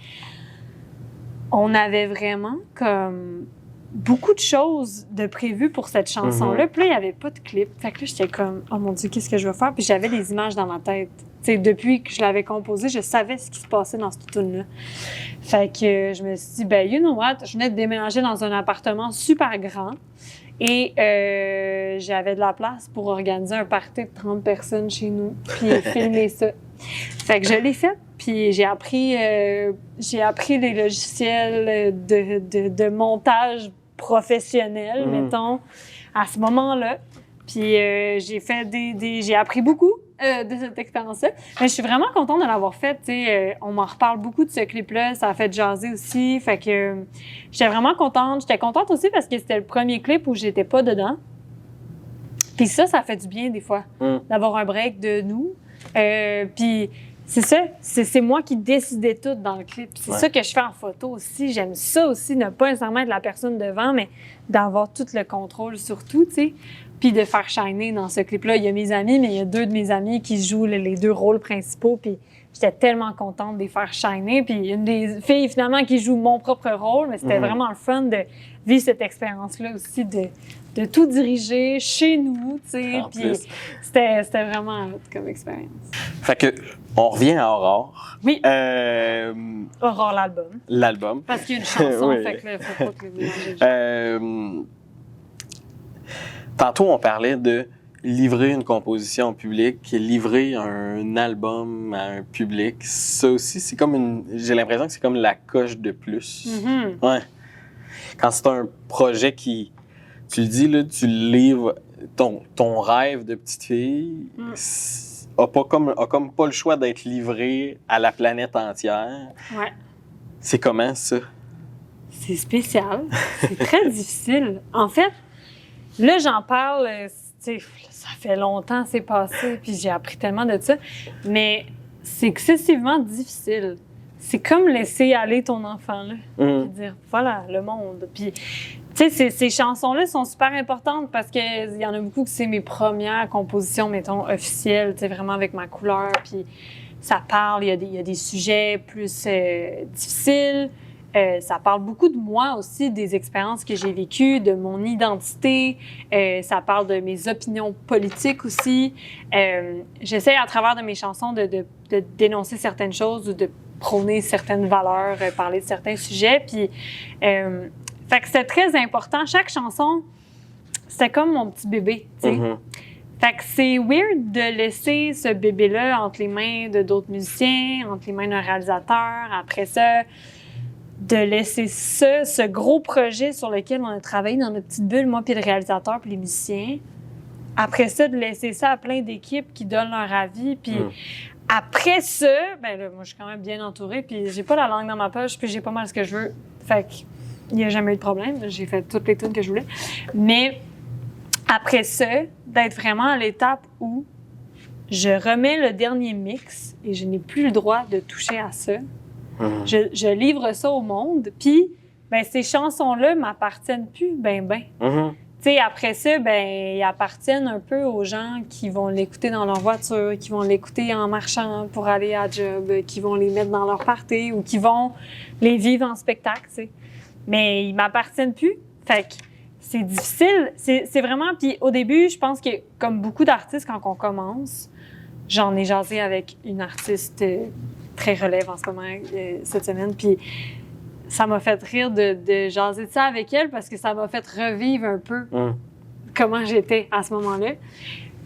on avait vraiment comme beaucoup de choses de prévues pour cette chanson-là. Puis là, il n'y avait pas de clip. Fait que là, j'étais comme, oh mon Dieu, qu'est-ce que je vais faire? Puis j'avais des images dans ma tête. T'sais, depuis que je l'avais composée, je savais ce qui se passait dans cette tune-là. Fait que je me suis dit, ben, you know what? Je venais de déménager dans un appartement super grand et j'avais de la place pour organiser un party de 30 personnes chez nous puis filmer ça. Fait que je l'ai fait, puis j'ai appris les logiciels de montage professionnel, mettons, à ce moment-là. Puis j'ai appris beaucoup de cette expérience-là. Mais je suis vraiment contente de l'avoir faite. On m'en reparle beaucoup de ce clip-là. Ça a fait jaser aussi. Fait que j'étais vraiment contente. J'étais contente aussi parce que c'était le premier clip où j'étais pas dedans. Puis ça fait du bien des fois, d'avoir un break de nous. Puis c'est ça, c'est moi qui décidais tout dans le clip. C'est ça que je fais en photo aussi. J'aime ça aussi, ne pas nécessairement être la personne devant, mais d'avoir tout le contrôle sur tout, tu sais. Puis de faire shiner dans ce clip-là. Il y a mes amis, mais il y a 2 de mes amis qui jouent les 2 rôles principaux. Puis j'étais tellement contente de les faire shiner. Puis une des filles, finalement, qui joue mon propre rôle, mais c'était vraiment le fun de vivre cette expérience-là aussi, de tout diriger chez nous, tu sais. Puis c'était vraiment comme expérience. Fait que, on revient à Aurore. Oui. Aurore, l'album. L'album. Parce qu'il y a une chanson, oui. Fait que là, faut pas que le mélanger. Tantôt, on parlait de livrer une composition au public, livrer un album à un public. Ça aussi, c'est comme j'ai l'impression que c'est comme la coche de plus. Ouais. Quand c'est un projet qui, tu le dis, là, tu livres ton rêve de petite fille, a comme pas le choix d'être livré à la planète entière. Ouais. C'est comment, ça? C'est spécial. C'est très difficile. En fait, là, j'en parle, tu sais, ça fait longtemps, c'est passé, puis j'ai appris tellement de ça, mais c'est excessivement difficile. C'est comme laisser aller ton enfant, là, puis dire, voilà, le monde. Puis, tu sais, ces chansons-là sont super importantes parce qu'il y en a beaucoup que c'est mes premières compositions, mettons, officielles, tu sais, vraiment avec ma couleur, puis ça parle, il y a des sujets plus difficiles. Ça parle beaucoup de moi aussi, des expériences que j'ai vécues, de mon identité. Ça parle de mes opinions politiques aussi. J'essaie à travers de mes chansons de dénoncer certaines choses ou de prôner certaines valeurs, parler de certains sujets. Puis, fait que c'était très important. Chaque chanson, c'était comme mon petit bébé, tu sais. Fait que c'est weird de laisser ce bébé-là entre les mains de d'autres musiciens, entre les mains d'un réalisateur. Après ça, de laisser ce gros projet sur lequel on a travaillé dans notre petite bulle, moi puis le réalisateur puis les musiciens. Après ça, de laisser ça à plein d'équipes qui donnent leur avis. Puis après ça, ben là, moi, je suis quand même bien entourée, puis j'ai pas la langue dans ma poche, puis j'ai pas mal ce que je veux. Fait qu'il n'y a jamais eu de problème. J'ai fait toutes les tunes que je voulais. Mais après ça, d'être vraiment à l'étape où je remets le dernier mix et je n'ai plus le droit de toucher à ça. Je livre ça au monde, puis ben, ces chansons-là m'appartiennent plus, ben. Tu sais, après ça, ben, ils appartiennent un peu aux gens qui vont l'écouter dans leur voiture, qui vont l'écouter en marchant pour aller à job, qui vont les mettre dans leur party ou qui vont les vivre en spectacle, tu sais. Mais ils m'appartiennent plus, fait que c'est difficile. C'est vraiment... Puis au début, je pense que, comme beaucoup d'artistes, quand on commence, j'en ai jasé avec une artiste très relève en ce moment, cette semaine, puis ça m'a fait rire de jaser de ça avec elle parce que ça m'a fait revivre un peu comment j'étais à ce moment-là.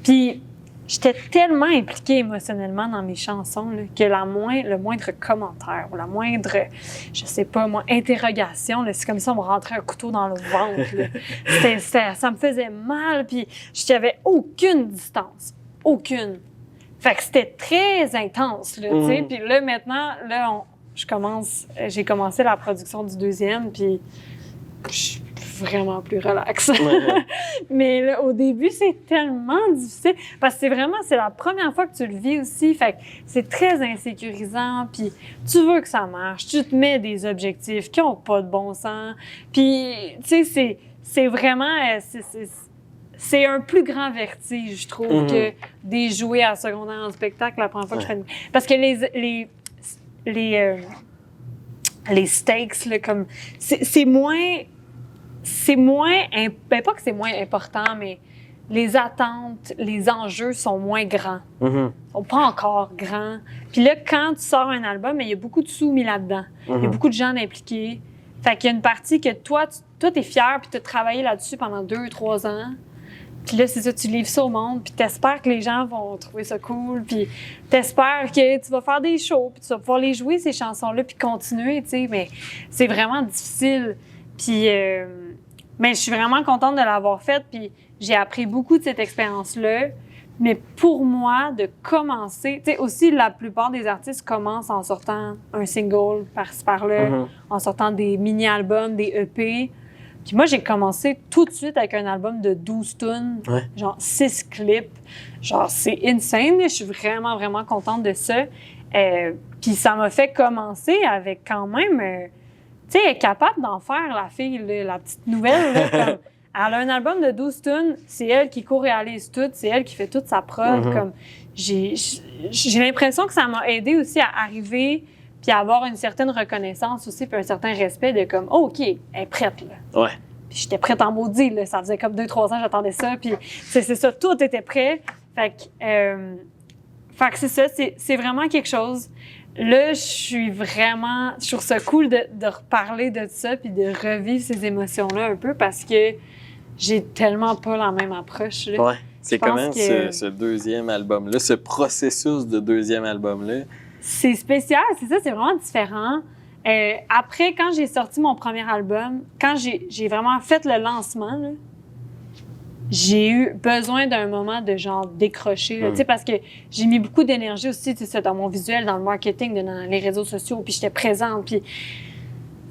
Puis j'étais tellement impliquée émotionnellement dans mes chansons là, que le moindre commentaire ou la moindre, je sais pas moi, interrogation, là, c'est comme ça on me rentrait un couteau dans le ventre. Là. Ça me faisait mal, puis j'avais aucune distance. Aucune. Fait que c'était très intense, là, tu sais. Puis là, maintenant, là, j'ai commencé la production du 2e, puis je suis vraiment plus relax. Mais là, au début, c'est tellement difficile, parce que c'est la première fois que tu le vis aussi. Fait que c'est très insécurisant, puis tu veux que ça marche, tu te mets des objectifs qui n'ont pas de bon sens. Puis, tu sais, c'est vraiment... C'est un plus grand vertige, je trouve, que des jouer à secondaire en spectacle la première fois que je fais... Parce que les stakes, là, comme... C'est moins c'est moins... Ben, pas que c'est moins important, mais les attentes, les enjeux sont moins grands. Mm-hmm. Ils sont pas encore grands. Puis là, quand tu sors un album, il y a beaucoup de sous mis là-dedans. Il y a beaucoup de gens impliqués. Fait qu'il y a une partie que toi, t'es fier, puis tu as travaillé là-dessus pendant 2-3 ans. Puis là, c'est ça, tu livres ça au monde, puis t'espères que les gens vont trouver ça cool, puis t'espères que tu vas faire des shows, puis tu vas pouvoir les jouer, ces chansons-là, puis continuer, tu sais. Mais c'est vraiment difficile. Puis, mais je suis vraiment contente de l'avoir faite, puis j'ai appris beaucoup de cette expérience-là. Mais pour moi, de commencer, tu sais, aussi, la plupart des artistes commencent en sortant un single par-ci, par-là, en sortant des mini-albums, des EP. Puis moi, j'ai commencé tout de suite avec un album de 12 tunes, genre 6 clips. Genre, c'est insane. Je suis vraiment, vraiment contente de ça. Puis ça m'a fait commencer avec quand même... tu sais, elle est capable d'en faire, la fille, là, la petite nouvelle. Là, comme, elle a un album de 12 tunes, c'est elle qui co-réalise tout, c'est elle qui fait toute sa prod. Comme, j'ai l'impression que ça m'a aidé aussi à arriver puis à avoir une certaine reconnaissance aussi, puis un certain respect de comme, oh, OK, elle est prête, là. Ouais. Puis j'étais prête en maudit, là. Ça faisait comme 2-3 ans, j'attendais ça, puis c'est ça, tout était prêt. Fait que c'est ça, c'est vraiment quelque chose. Là, je trouve ça cool de reparler de ça puis de revivre ces émotions-là un peu parce que j'ai tellement pas la même approche. Là. Ouais. C'est comment ce deuxième album-là, ce processus de deuxième album-là? C'est spécial, c'est ça, c'est vraiment différent. Après, quand j'ai sorti mon premier album, quand j'ai vraiment fait le lancement, là, j'ai eu besoin d'un moment de genre décrocher, tu sais, parce que j'ai mis beaucoup d'énergie aussi, tu sais, dans mon visuel, dans le marketing, dans les réseaux sociaux, puis j'étais présente, puis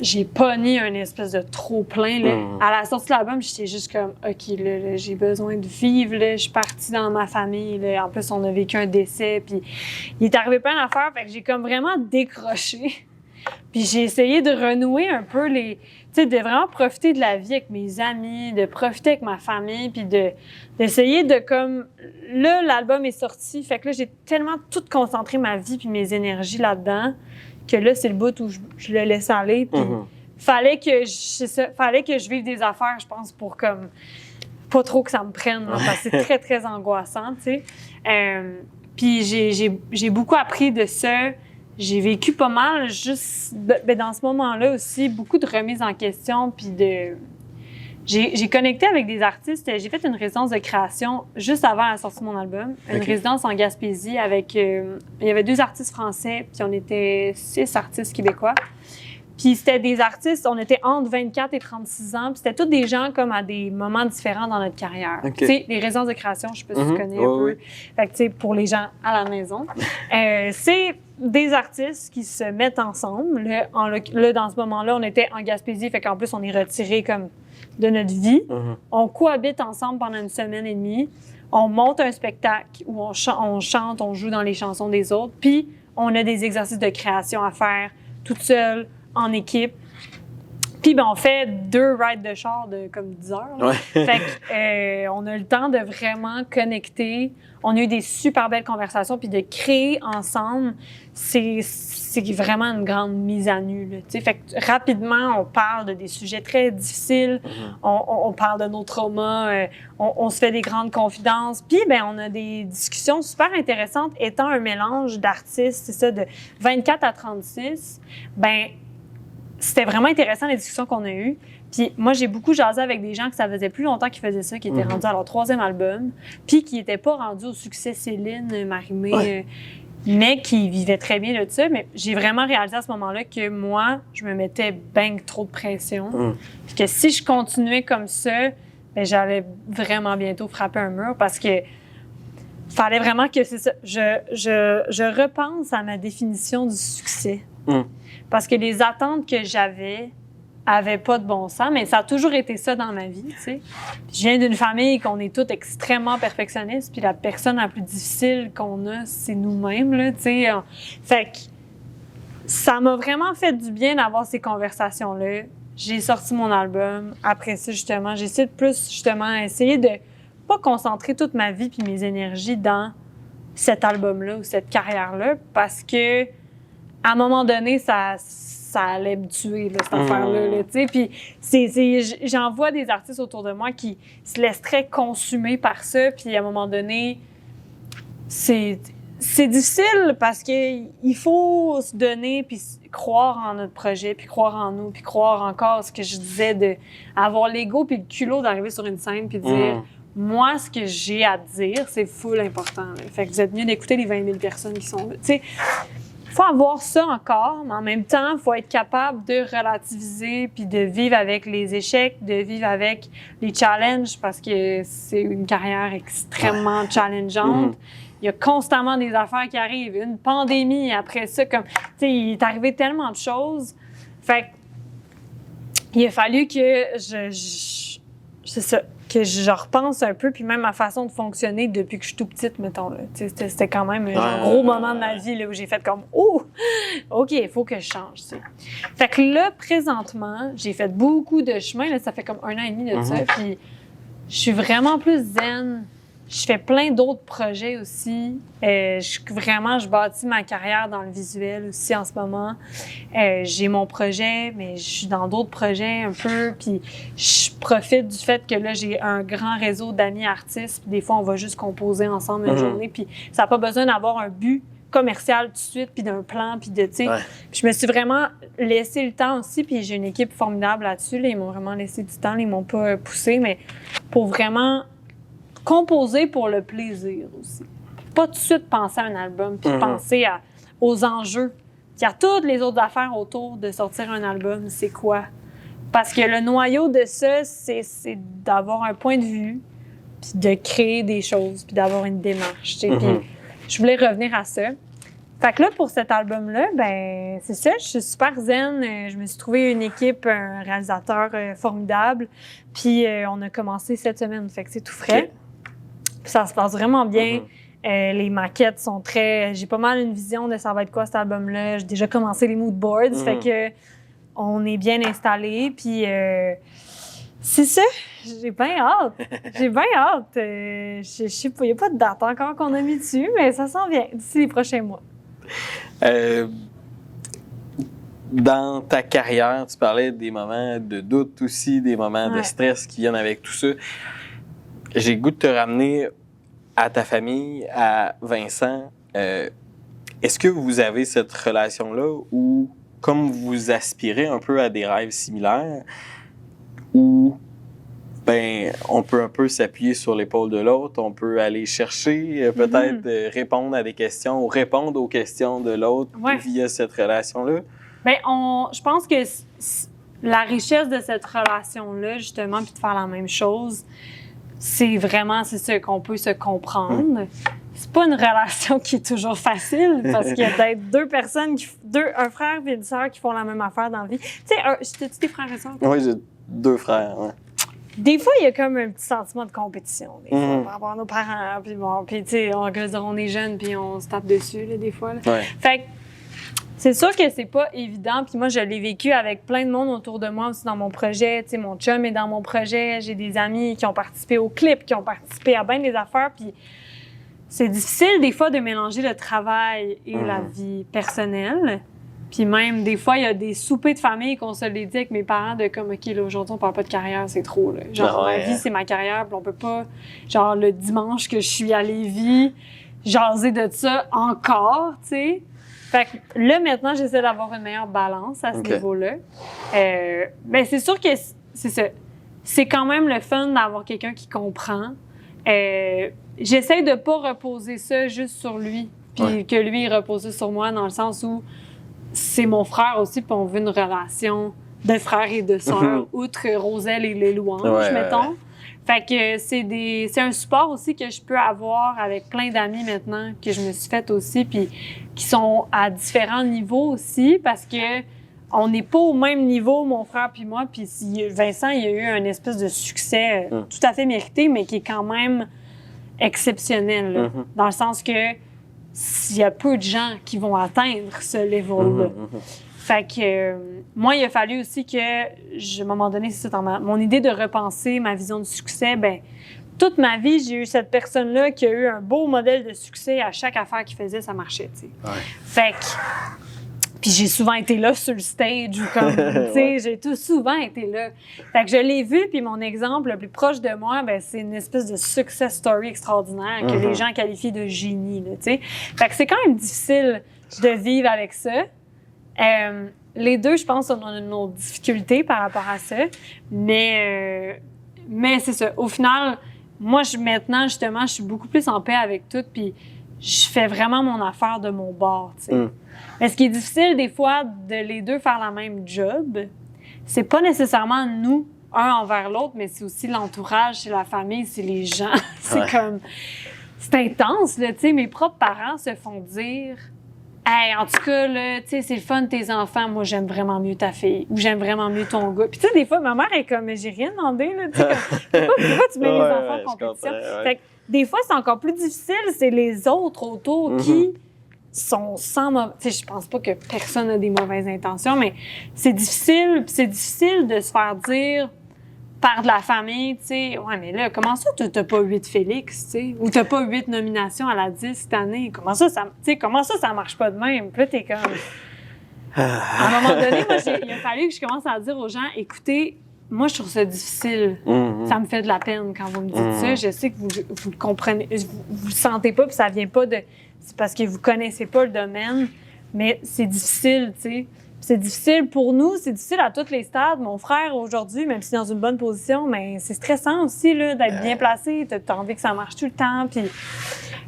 j'ai pogné un espèce de trop-plein, là. À la sortie de l'album, j'étais juste comme, OK, là, j'ai besoin de vivre, là, je suis partie dans ma famille, là. En plus, on a vécu un décès, puis il est arrivé plein d'affaires, fait que j'ai comme vraiment décroché. Puis j'ai essayé de renouer un peu tu sais, de vraiment profiter de la vie avec mes amis, de profiter avec ma famille, puis d'essayer de comme... Là, l'album est sorti, fait que là, j'ai tellement tout concentré ma vie puis mes énergies là-dedans que là, c'est le bout où je le laisse aller, puis fallait que je vive des affaires, je pense, pour comme... Pas trop que ça me prenne, là, parce que c'est très, très angoissant, tu sais. Puis j'ai beaucoup appris de ça. J'ai vécu pas mal, juste dans ce moment-là aussi, beaucoup de remises en question, puis j'ai connecté avec des artistes. J'ai fait une résidence de création juste avant la sortie de mon album, une résidence en Gaspésie avec... il y avait 2 artistes français, puis on était 6 artistes québécois. Puis c'était des artistes, on était entre 24 et 36 ans, puis c'était tous des gens comme à des moments différents dans notre carrière. Tu sais, les résidences de création, je sais pas si tu connais un peu. Fait que tu sais, pour les gens à la maison, c'est des artistes qui se mettent ensemble. Là, dans ce moment-là, on était en Gaspésie, fait qu'en plus, on est retirés comme de notre vie. On cohabite ensemble pendant 1 semaine et demie. On monte un spectacle où on chante, on joue dans les chansons des autres, puis on a des exercices de création à faire toute seule, en équipe. Puis ben, on fait 2 rides de char de comme 10 heures. Là. Fait que, on a le temps de vraiment connecter. On a eu des super belles conversations. Puis de créer ensemble, c'est vraiment une grande mise à nu. Là, fait que rapidement, on parle de des sujets très difficiles. On parle de nos traumas. On se fait des grandes confidences. Puis ben, on a des discussions super intéressantes. Étant un mélange d'artistes, c'est ça, de 24 à 36, ben c'était vraiment intéressant les discussions qu'on a eues. Puis moi, j'ai beaucoup jasé avec des gens que ça faisait plus longtemps qu'ils faisaient ça, qui étaient rendus à leur 3e album, puis qui n'étaient pas rendus au succès Céline, Marie-Mé, mais qui vivaient très bien de ça. Mais j'ai vraiment réalisé à ce moment-là que moi, je me mettais bien trop de pression. Puis que si je continuais comme ça, ben, j'allais vraiment bientôt frapper un mur parce que fallait vraiment que c'est ça. Je repense à ma définition du succès. Parce que les attentes que j'avais n'avaient pas de bon sens, mais ça a toujours été ça dans ma vie, tu sais. Je viens d'une famille qu'on est toutes extrêmement perfectionnistes, puis la personne la plus difficile qu'on a, c'est nous-mêmes, là, tu sais. Fait que ça m'a vraiment fait du bien d'avoir ces conversations-là. J'ai sorti mon album. Après ça, justement, j'ai essayé de plus, justement, essayer de pas concentrer toute ma vie puis mes énergies dans cet album-là ou cette carrière-là, parce que à un moment donné, ça allait me tuer, là, cette affaire-là. Là, tu sais. Puis j'en vois des artistes autour de moi qui se laissent très consumer par ça. Puis à un moment donné, c'est difficile parce qu'il faut se donner puis croire en notre projet, puis croire en nous, puis croire encore ce que je disais d'avoir l'ego puis le culot d'arriver sur une scène puis de dire moi, ce que j'ai à dire, c'est full important. Là. Fait que vous êtes mieux d'écouter les 20 000 personnes qui sont là. Tu sais, il faut avoir ça encore, mais en même temps, il faut être capable de relativiser puis de vivre avec les échecs, de vivre avec les challenges parce que c'est une carrière extrêmement challengeante. Il y a constamment des affaires qui arrivent. Une pandémie, après ça, comme, tu sais, il est arrivé tellement de choses. Fait qu'il a fallu que c'est ça, que je repense un peu, puis même ma façon de fonctionner depuis que je suis tout petite, mettons. Là. C'était quand même un gros moment de ma vie là, où j'ai fait comme « Oh! OK, il faut que je change. » Fait que là, présentement, j'ai fait beaucoup de chemin. Là, ça fait comme 1 an et demi de ça, puis je suis vraiment plus zen. Je fais plein d'autres projets aussi. Je bâtis ma carrière dans le visuel aussi en ce moment. J'ai mon projet, mais je suis dans d'autres projets un peu. Puis je profite du fait que là, j'ai un grand réseau d'amis artistes. Puis des fois, on va juste composer ensemble une journée. Puis ça n'a pas besoin d'avoir un but commercial tout de suite, puis d'un plan, puis de, tu sais. Puis je me suis vraiment laissé le temps aussi. Puis j'ai une équipe formidable là-dessus. Là. Ils m'ont vraiment laissé du temps. Ils m'ont pas poussé, mais pour vraiment composer pour le plaisir aussi. Pas tout de suite penser à un album, puis penser aux enjeux. Il y a toutes les autres affaires autour de sortir un album, c'est quoi? Parce que le noyau de ça, c'est d'avoir un point de vue, puis de créer des choses, puis d'avoir une démarche. Puis je voulais revenir à ça. Fait que là, pour cet album-là, ben c'est ça, je suis super zen. Je me suis trouvé une équipe, un réalisateur formidable, puis on a commencé cette semaine, fait que c'est tout frais. Okay. Puis ça se passe vraiment bien. Les maquettes sont très... J'ai pas mal une vision de ça va être quoi cet album-là. J'ai déjà commencé les mood boards, fait que on est bien installé. Puis c'est ça, j'ai bien hâte. J'ai bien hâte. Je sais pas, il n'y a pas de date encore qu'on a mis dessus, mais ça s'en vient d'ici les prochains mois. Dans ta carrière, tu parlais des moments de doute aussi, des moments de stress qui viennent avec tout ça. J'ai le goût de te ramener à ta famille, à Vincent. Est-ce que vous avez cette relation-là où, comme vous aspirez un peu à des rêves similaires, où ben, on peut un peu s'appuyer sur l'épaule de l'autre, on peut aller chercher, peut-être répondre à des questions ou répondre aux questions de l'autre via cette relation-là? Bien, je pense que la richesse de cette relation-là, justement, puis de faire la même chose, c'est ça qu'on peut se comprendre. C'est pas une relation qui est toujours facile parce qu'il y a peut-être 2 personnes, un frère et une sœur qui font la même affaire dans la vie. Tu sais, t'as-tu des frères et sœurs? Oui, j'ai 2 frères. Ouais. Des fois, il y a comme un petit sentiment de compétition, des fois, par rapport à nos parents. Puis bon, tu sais, on est jeunes puis on se tape dessus, là, des fois. Là. Ouais. Fait que c'est sûr que c'est pas évident. Puis moi, je l'ai vécu avec plein de monde autour de moi aussi dans mon projet. Tu sais, mon chum est dans mon projet. J'ai des amis qui ont participé au clip, qui ont participé à bien des affaires. Puis c'est difficile, des fois, de mélanger le travail et la vie personnelle. Puis même, des fois, il y a des soupers de famille qu'on se les dit avec mes parents de comme, OK, là, aujourd'hui, on parle pas de carrière, c'est trop, là. Genre, ma vie, c'est ma carrière, puis on peut pas, genre, le dimanche que je suis à Lévis, jaser de ça encore, tu sais. Fait que là, maintenant, j'essaie d'avoir une meilleure balance à ce niveau-là. Ben, c'est sûr que c'est ça. C'est quand même le fun d'avoir quelqu'un qui comprend. J'essaie de pas reposer ça juste sur lui, puis que lui, il repose sur moi, dans le sens où c'est mon frère aussi, puis on veut une relation de frère et de sœur, outre Roselle et les louanges, mettons. Fait que c'est un support aussi que je peux avoir avec plein d'amis maintenant que je me suis faite aussi, puis qui sont à différents niveaux aussi, parce que on n'est pas au même niveau, mon frère puis moi. Puis Vincent, il a eu un espèce de succès tout à fait mérité, mais qui est quand même exceptionnel, là, dans le sens que il y a peu de gens qui vont atteindre ce level-là. Fait que moi, il a fallu aussi que, à un moment donné, c'est ça, dans mon idée de repenser ma vision du succès, ben toute ma vie, j'ai eu cette personne-là qui a eu un beau modèle de succès à chaque affaire qu'il faisait, ça marchait, tu sais. Fait que Puis j'ai souvent été là sur le stage, ou comme, tu sais, j'ai tout souvent été là. Fait que je l'ai vu, puis mon exemple le plus proche de moi, ben c'est une espèce de success story extraordinaire que les gens qualifient de génie, là, tu sais. Fait que c'est quand même difficile de vivre avec ça. Les deux, je pense, on a nos difficultés par rapport à ça, mais c'est ça. Au final, moi, maintenant, justement, je suis beaucoup plus en paix avec tout, puis je fais vraiment mon affaire de mon bord, tu sais. Mais ce qui est difficile, des fois, de les deux faire la même job, c'est pas nécessairement nous, un envers l'autre, mais c'est aussi l'entourage, c'est la famille, c'est les gens. C'est comme... C'est intense, là, tu sais. Mes propres parents se font dire... Hey, en tout cas, là, tu sais, c'est le fun de tes enfants. Moi, j'aime vraiment mieux ta fille. Ou j'aime vraiment mieux ton gars. Puis, tu sais, des fois, ma mère est comme, mais j'ai rien demandé, là. Tu sais, pourquoi tu mets les enfants en compétition? Fait que, des fois, c'est encore plus difficile. C'est les autres autour qui sont sans mauvais... Tu sais, je pense pas que personne a des mauvaises intentions, mais c'est difficile. Puis, c'est difficile de se faire dire par de la famille, tu sais, ouais, mais là, comment ça, t'as pas 8 Félix, tu sais, ou t'as pas 8 nominations à la 10 cette année? Comment ça, ça marche pas de même? Puis là, t'es comme... À un moment donné, moi, il a fallu que je commence à dire aux gens, écoutez, moi, je trouve ça difficile. Ça me fait de la peine quand vous me dites ça. Je sais que vous le comprenez, vous le sentez pas, puis ça vient pas de... C'est parce que vous connaissez pas le domaine, mais c'est difficile, tu sais. C'est difficile pour nous, c'est difficile à tous les stades. Mon frère, aujourd'hui, même s'il est dans une bonne position, mais c'est stressant aussi là, d'être bien placé. T'as envie que ça marche tout le temps. Puis...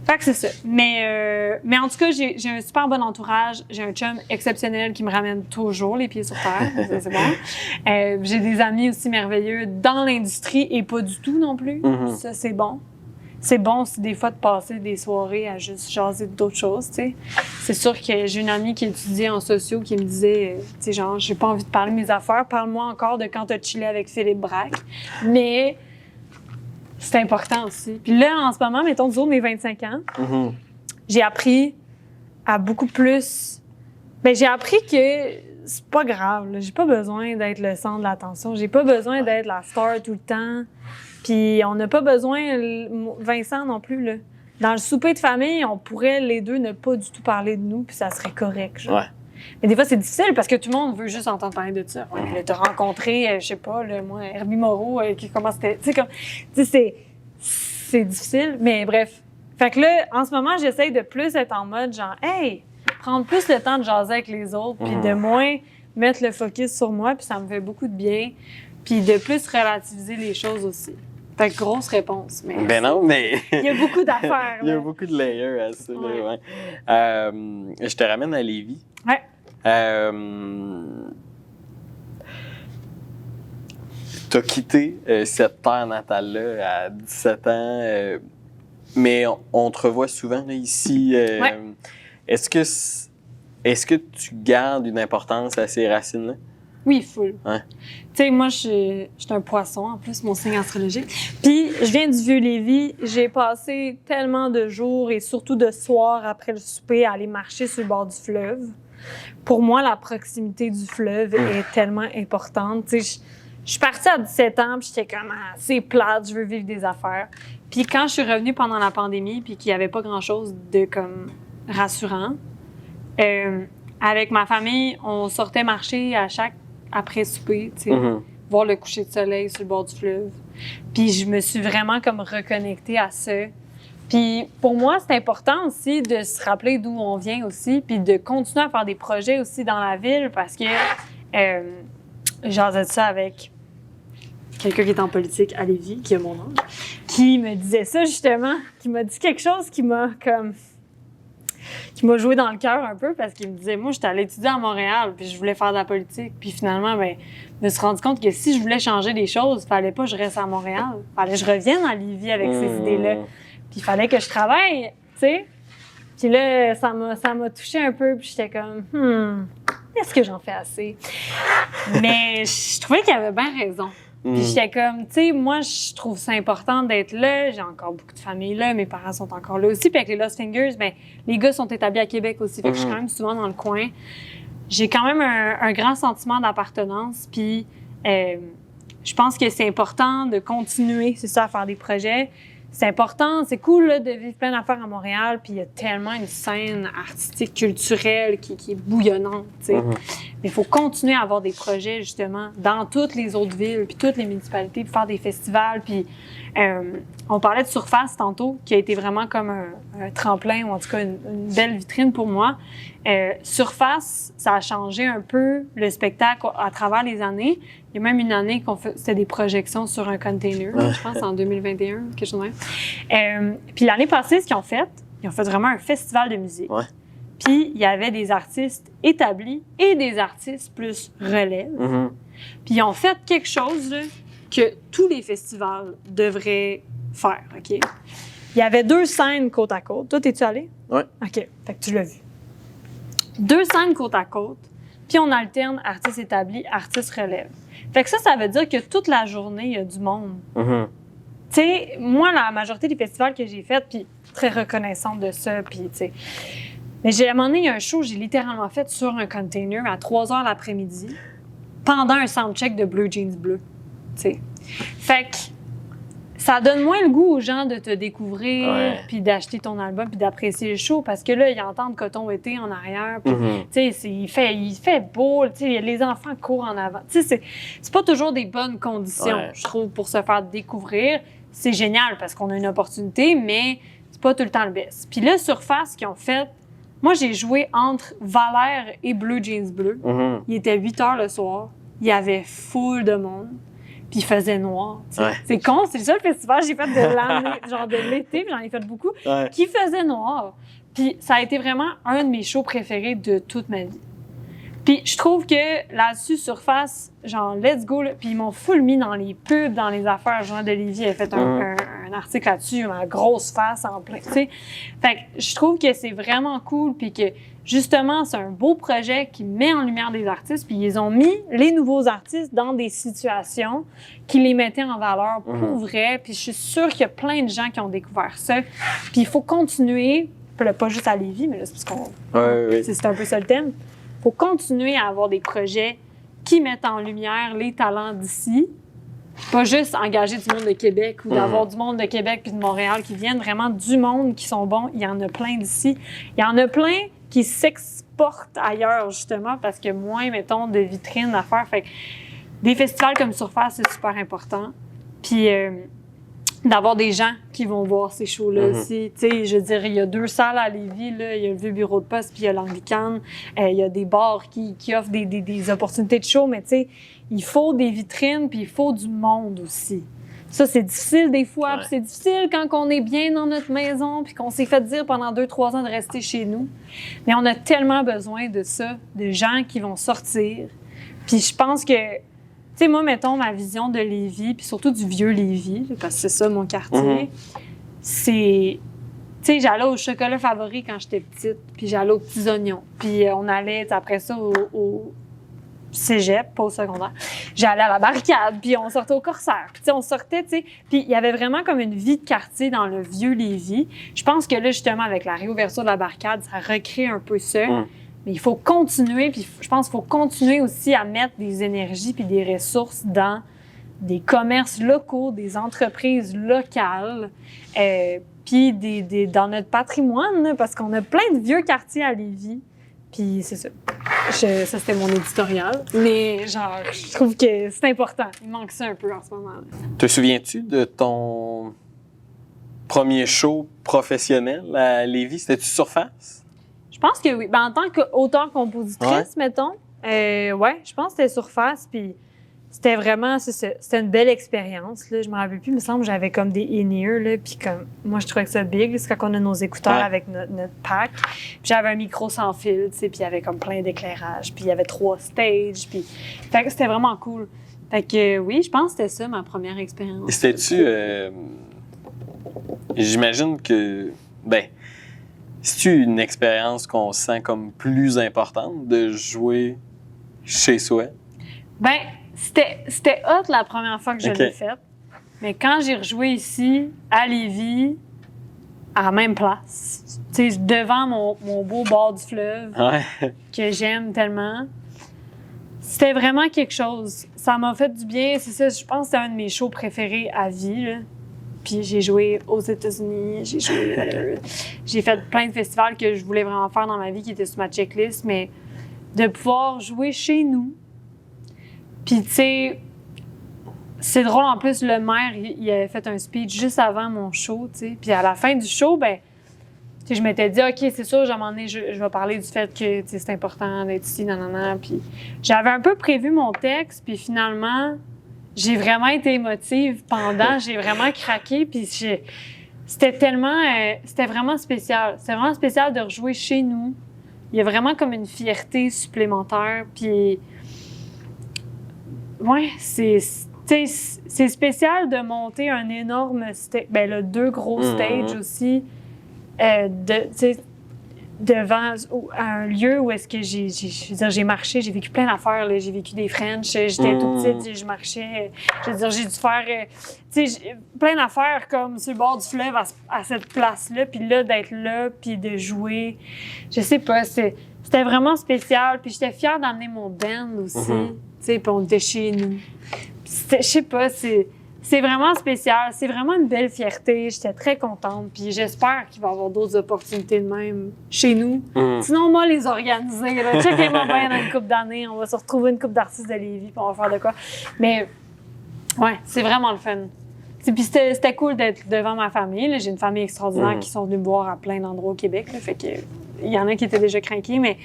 Fait que c'est ça. Mais en tout cas, j'ai un super bon entourage. J'ai un chum exceptionnel qui me ramène toujours les pieds sur terre. C'est bon. J'ai des amis aussi merveilleux dans l'industrie et pas du tout non plus. Ça, c'est bon. C'est bon aussi des fois de passer des soirées à juste jaser d'autres choses, tu sais. C'est sûr que j'ai une amie qui étudie en sociaux qui me disait, tu sais, genre, j'ai pas envie de parler de mes affaires, parle-moi encore de quand t'as chillé avec Philippe Braque. Mais c'est important aussi. Puis là, en ce moment, mettons, du haut de mes 25 ans, j'ai appris à beaucoup plus... Bien, j'ai appris que c'est pas grave, là. J'ai pas besoin d'être le centre de l'attention. J'ai pas besoin d'être la star tout le temps. Puis on n'a pas besoin, Vincent non plus, là. Dans le souper de famille, on pourrait les deux ne pas du tout parler de nous, puis ça serait correct, genre. Ouais. Mais des fois, c'est difficile parce que tout le monde veut juste entendre parler de ça. Ouais, là, t'as rencontré, je sais pas, là, moi, Herbie Moreau, comment c'était... Tu sais, comme... Tu sais, c'est difficile, mais bref. Fait que là, en ce moment, j'essaye de plus être en mode genre, hey, prendre plus le temps de jaser avec les autres, puis de moins mettre le focus sur moi, puis ça me fait beaucoup de bien. Puis de plus relativiser les choses aussi. Fait que grosse réponse. Mais ben non, mais... Il y a beaucoup d'affaires. Il y a beaucoup de layers à ça. Ouais. Là, ouais. Je te ramène à Lévis. Ouais. Tu as quitté cette terre natale-là à 17 ans, mais on te revoit souvent là, ici. Ouais. Est-ce que tu gardes une importance à ces racines-là? Oui, full. Ouais. Tu sais, moi, je suis un poisson, en plus, mon signe astrologique. Puis, je viens du Vieux-Lévis. J'ai passé tellement de jours et surtout de soirs après le souper à aller marcher sur le bord du fleuve. Pour moi, la proximité du fleuve est tellement importante. Tu sais, je suis partie à 17 ans, puis j'étais comme, ah, c'est plate, je veux vivre des affaires. Puis quand je suis revenue pendant la pandémie, puis qu'il n'y avait pas grand-chose de comme rassurant, avec ma famille, on sortait marcher à chaque après-souper, tu sais, voir le coucher de soleil sur le bord du fleuve. Puis je me suis vraiment comme reconnectée à ça. Puis pour moi, c'est important aussi de se rappeler d'où on vient aussi, puis de continuer à faire des projets aussi dans la ville, parce que j'en ça avec quelqu'un qui est en politique à Lévis, qui a mon âge, qui me disait ça justement, qui m'a dit quelque chose qui m'a joué dans le cœur un peu, parce qu'il me disait, moi, j'étais allée étudier à Montréal, puis je voulais faire de la politique. Puis finalement, ben, je me suis rendu compte que si je voulais changer des choses, il fallait pas que je reste à Montréal. Il fallait que je revienne à Lévis avec ces idées-là. Puis il fallait que je travaille, tu sais. Puis là, ça m'a touchée un peu, puis j'étais comme, est-ce que j'en fais assez? Mais je trouvais qu'il avait bien raison. Puis j'étais comme, tu sais, moi, je trouve ça important d'être là. J'ai encore beaucoup de famille là. Mes parents sont encore là aussi. Puis avec les Lost Fingers, ben, les gars sont établis à Québec aussi. Fait que je suis quand même souvent dans le coin. J'ai quand même un grand sentiment d'appartenance. Puis je pense que c'est important de continuer, c'est ça, à faire des projets. c'est important, c'est cool là, de vivre plein d'affaires à Montréal, puis il y a tellement une scène artistique, culturelle qui est bouillonnante, tu sais. Mais il faut continuer à avoir des projets, justement, dans toutes les autres villes, puis toutes les municipalités, puis faire des festivals, puis on parlait de Surface tantôt, qui a été vraiment comme un tremplin, ou en tout cas une belle vitrine pour moi. Surface, ça a changé un peu le spectacle à travers les années. Il y a même une année c'était des projections sur un container, je pense en 2021, quelque chose de même. Puis l'année passée, ce qu'ils ont fait vraiment un festival de musique. Ouais. Puis il y avait des artistes établis et des artistes plus relève. Puis ils ont fait quelque chose là, que tous les festivals devraient faire, OK? Il y avait 2 scènes côte à côte. Toi, t'es-tu allé? Oui. OK, fait que tu l'as vu. 2 scènes côte à côte, puis on alterne artistes établis, artistes relève. Fait que ça veut dire que toute la journée, il y a du monde. Tu sais, moi, la majorité des festivals que j'ai faits, puis très reconnaissante de ça, puis tu sais... Mais à un moment donné, il y a un show, j'ai littéralement fait sur un container à 3h l'après-midi, pendant un soundcheck de Bleu Jeans Bleu, tu sais. Fait que ça donne moins le goût aux gens de te découvrir, puis d'acheter ton album, puis d'apprécier le show, parce que là, ils entendent Coton Été en arrière, puis tu sais, il fait beau, tu sais, les enfants courent en avant. Tu sais, c'est pas toujours des bonnes conditions, je trouve, pour se faire découvrir. C'est génial, parce qu'on a une opportunité, mais c'est pas tout le temps le best. Puis là, Surface, qu'ils ont fait, moi, j'ai joué entre Valère et Bleu Jeans Bleu. Il était 8h le soir. Il y avait full de monde. Puis il faisait noir. C'est con, c'est le seul festival que j'ai fait de l'année, genre de l'été, puis j'en ai fait beaucoup, qui faisait noir. Puis ça a été vraiment un de mes shows préférés de toute ma vie. Puis je trouve que là-dessus, Surface, genre, let's go, là, puis ils m'ont full mis dans les pubs, dans les affaires. Jean de Lévis a fait un article là-dessus, ma grosse face en plein, tu sais. Fait que je trouve que c'est vraiment cool, puis que justement, c'est un beau projet qui met en lumière des artistes, puis ils ont mis les nouveaux artistes dans des situations qui les mettaient en valeur pour vrai, puis je suis sûre qu'il y a plein de gens qui ont découvert ça. Puis il faut continuer, pas juste à Lévis, mais là, c'est parce qu'on... c'est un peu ça le thème. Il faut continuer à avoir des projets qui mettent en lumière les talents d'ici. Pas juste engager du monde de Québec ou d'avoir du monde de Québec puis de Montréal qui viennent. Vraiment du monde qui sont bons. Il y en a plein d'ici. Il y en a plein qui s'exportent ailleurs, justement, parce que moins, mettons, de vitrines à faire. Fait que des festivals comme Surface, c'est super important. Puis d'avoir des gens qui vont voir ces shows-là aussi. Tu sais, je veux dire, il y a 2 salles à Lévis, là. Il y a le vieux bureau de poste, puis il y a l'Anglicane. Il y a des bars qui offrent des opportunités de show, mais tu sais, il faut des vitrines, puis il faut du monde aussi. Ça, c'est difficile des fois, puis c'est difficile quand on est bien dans notre maison, puis qu'on s'est fait dire pendant 2-3 ans de rester chez nous. Mais on a tellement besoin de ça, de gens qui vont sortir. Puis je pense que tu sais, moi, mettons, ma vision de Lévis, puis surtout du vieux Lévis, parce que c'est ça, mon quartier, c'est... Tu sais, j'allais au chocolat favori quand j'étais petite, puis j'allais aux petits oignons. Puis on allait, après ça, au cégep, pas au secondaire. J'allais à la barricade, puis on sortait au Corsaire. Puis tu sais, on sortait, tu sais... Puis il y avait vraiment comme une vie de quartier dans le vieux Lévis. Je pense que là, justement, avec la réouverture de la barricade, ça recrée un peu ça. Mais il faut continuer, puis je pense qu'il faut continuer aussi à mettre des énergies puis des ressources dans des commerces locaux, des entreprises locales, puis dans notre patrimoine, là, parce qu'on a plein de vieux quartiers à Lévis. Puis c'est ça. Ça, c'était mon éditorial. Mais genre, je trouve que c'est important. Il manque ça un peu en ce moment-là. Te souviens-tu de ton premier show professionnel à Lévis? C'était-tu Surface? Je pense que oui. Ben, en tant qu'auteur-compositrice, mettons, je pense que c'était Surface. Puis c'était vraiment, c'était une belle expérience. Là. Je me rappelle plus, il me semble que j'avais comme des in-ears. Là, puis comme, moi, je trouvais que ça big. C'est quand on a nos écouteurs avec notre pack. Puis j'avais un micro sans fil, tu sais, puis il y avait comme plein d'éclairage. Puis il y avait 3 stages. Puis fait que c'était vraiment cool. Fait que oui, je pense que c'était ça, ma première expérience. Et c'était-tu... j'imagine que... C'est-tu une expérience qu'on sent comme plus importante de jouer chez soi? Ben, c'était hot la première fois que je l'ai faite. Mais quand j'ai rejoué ici, à Lévis, à la même place, tu sais, devant mon beau bord du fleuve, que j'aime tellement, c'était vraiment quelque chose. Ça m'a fait du bien. C'est ça, je pense que c'était un de mes shows préférés à vie, là. Puis j'ai joué aux États-Unis, j'ai fait plein de festivals que je voulais vraiment faire dans ma vie qui étaient sur ma checklist, mais de pouvoir jouer chez nous. Puis tu sais, c'est drôle, en plus, le maire, il avait fait un speech juste avant mon show, tu sais. Puis à la fin du show, ben, tu sais, je m'étais dit, OK, c'est sûr, à un moment donné, je vais parler du fait que, tu sais, c'est important d'être ici, nanana. Puis j'avais un peu prévu mon texte, puis finalement, j'ai vraiment été émotive pendant, j'ai vraiment craqué, puis c'était vraiment spécial. C'était vraiment spécial de rejouer chez nous. Il y a vraiment comme une fierté supplémentaire, puis ouais, c'est spécial de monter un énorme stage, ben, 2 gros stages aussi, devant un lieu où est-ce que j'ai marché, j'ai vécu plein d'affaires, là. J'ai vécu des French, j'étais toute petite, je marchais, je veux dire, j'ai dû faire, plein d'affaires comme sur le bord du fleuve à cette place-là, puis là, d'être là, puis de jouer, je sais pas, c'était vraiment spécial, puis j'étais fière d'amener mon band aussi, tu sais, puis on était chez nous. Je sais pas, c'est vraiment spécial. C'est vraiment une belle fierté. J'étais très contente. Puis j'espère qu'il va y avoir d'autres opportunités de même chez nous. Sinon, moi, les organiser. Checkez-moi bien dans une couple d'années. On va se retrouver une couple d'artistes de Lévis puis on va faire de quoi. Mais, ouais, c'est vraiment le fun. Puis c'était cool d'être devant ma famille. Là. J'ai une famille extraordinaire qui sont venus me voir à plein d'endroits au Québec. Là. Fait que il y en a qui étaient déjà craqués, mais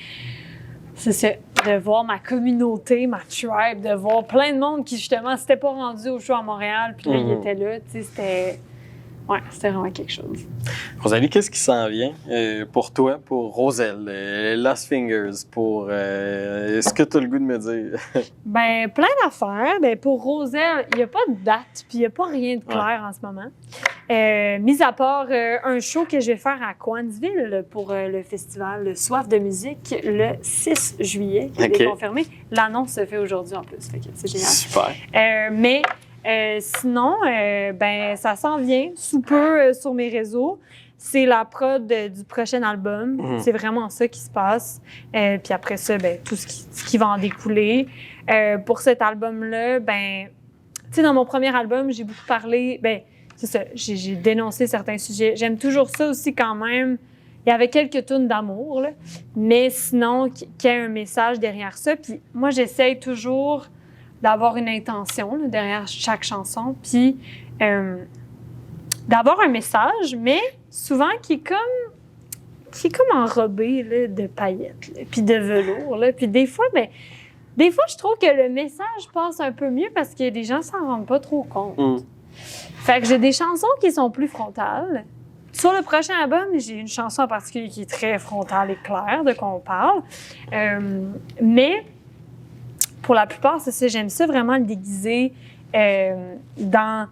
c'est ça. De voir ma communauté, ma tribe, de voir plein de monde qui, justement, s'était pas rendu au show à Montréal, puis là, ils étaient là, tu sais, c'était vraiment quelque chose. Rosalie, qu'est-ce qui s'en vient pour toi, pour Roselle, Lost Fingers, pour... est-ce que tu as le goût de me dire? Ben plein d'affaires. Ben pour Roselle, il n'y a pas de date, puis il n'y a pas rien de clair en ce moment. Mis à part un show que je vais faire à Coansville pour le festival Soif de musique le 6 juillet, qui est confirmé. L'annonce se fait aujourd'hui en plus, fait que c'est génial. Super. Mais sinon, ben ça s'en vient sous peu sur mes réseaux. C'est la prod du prochain album. C'est vraiment ça qui se passe. Puis après ça, ben tout ce qui va en découler. Pour cet album-là, ben, tu sais, dans mon premier album, j'ai beaucoup parlé. Ben, c'est ça, j'ai dénoncé certains sujets. J'aime toujours ça aussi quand même. Il y avait quelques tunes d'amour, là, mais sinon, qu'il y ait un message derrière ça. Puis moi, j'essaye toujours d'avoir une intention là, derrière chaque chanson, puis d'avoir un message, mais souvent qui est comme enrobé là, de paillettes, là, puis de velours. Là. Puis des fois, je trouve que le message passe un peu mieux parce que les gens s'en rendent pas trop compte. Fait que j'ai des chansons qui sont plus frontales. Sur le prochain album, j'ai une chanson en particulier qui est très frontale et claire de quoi on parle. Mais pour la plupart, c'est ça, j'aime ça vraiment le déguiser dans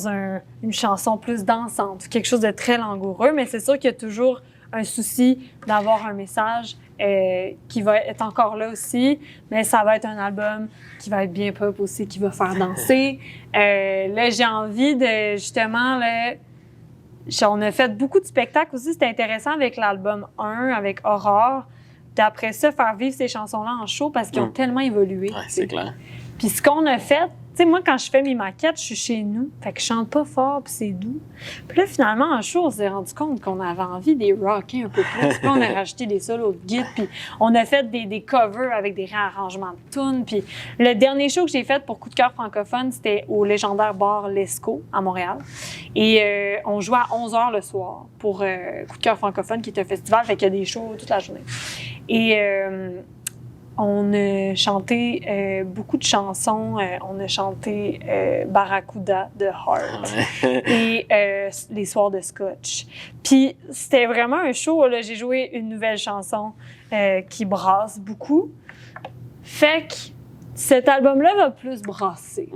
une chanson plus dansante, quelque chose de très langoureux, mais c'est sûr qu'il y a toujours un souci d'avoir un message qui va être encore là aussi, mais ça va être un album qui va être bien pop aussi, qui va faire danser. Là, j'ai envie de, justement, là, on a fait beaucoup de spectacles aussi, c'était intéressant avec l'album 1, avec Aurore, puis après ça, faire vivre ces chansons-là en show parce qu'ils ont tellement évolué. Ouais, c'est clair. Puis ce qu'on a fait, tu sais, moi, quand je fais mes maquettes, je suis chez nous. Fait que je chante pas fort, puis c'est doux. Puis là, finalement, en show, on s'est rendu compte qu'on avait envie des rocker un peu plus. Puis on a rajouté des solos de guitare, puis on a fait des covers avec des réarrangements de tunes. Puis le dernier show que j'ai fait pour Coup de cœur francophone, c'était au légendaire bar Lescaut à Montréal. Et on jouait à 11h le soir pour Coup de cœur francophone, qui est un festival, fait qu'il y a des shows toute la journée. Et on a chanté beaucoup de chansons. On a chanté Barracuda de Heart et Les soirs de Scotch. Puis c'était vraiment un show. Là, j'ai joué une nouvelle chanson qui brasse beaucoup. Fait que cet album-là va plus brasser.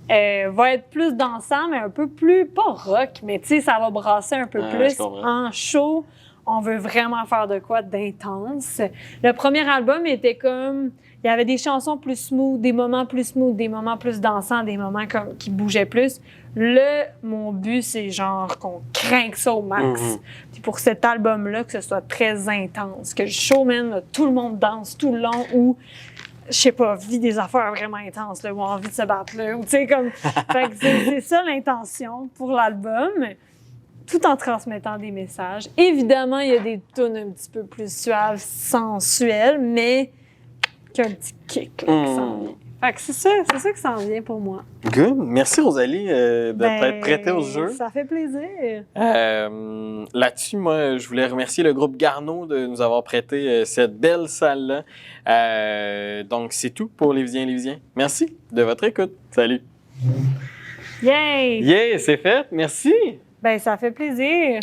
Va être plus dansant, mais un peu plus, pas rock, mais tu sais, ça va brasser un peu plus en show. On veut vraiment faire de quoi d'intense. Le premier album était comme... Il y avait des chansons plus smooth, des moments plus smooth, des moments plus dansants, des moments comme qui bougeaient plus. Là, mon but, c'est genre qu'on craque ça au max. Puis pour cet album-là, que ce soit très intense, que le showman, là, tout le monde danse tout le long, ou je sais pas, vit des affaires vraiment intenses, là, ou a envie de se battre, là, ou tu sais, comme... Fait que c'est ça l'intention pour l'album, tout en transmettant des messages. Évidemment, il y a des tunes un petit peu plus suaves, sensuelles, mais qu'un petit kick, là, qui s'en vient. Fait que c'est ça qui s'en vient pour moi. Good. Merci, Rosalie, de t'être prêtée au jeu. Ça fait plaisir. Là-dessus, moi, je voulais remercier le groupe Garneau de nous avoir prêté cette belle salle-là. Donc, c'est tout pour Lévisiens. Merci de votre écoute. Salut. Yay! Yeah, c'est fait. Merci. Ben, ça fait plaisir.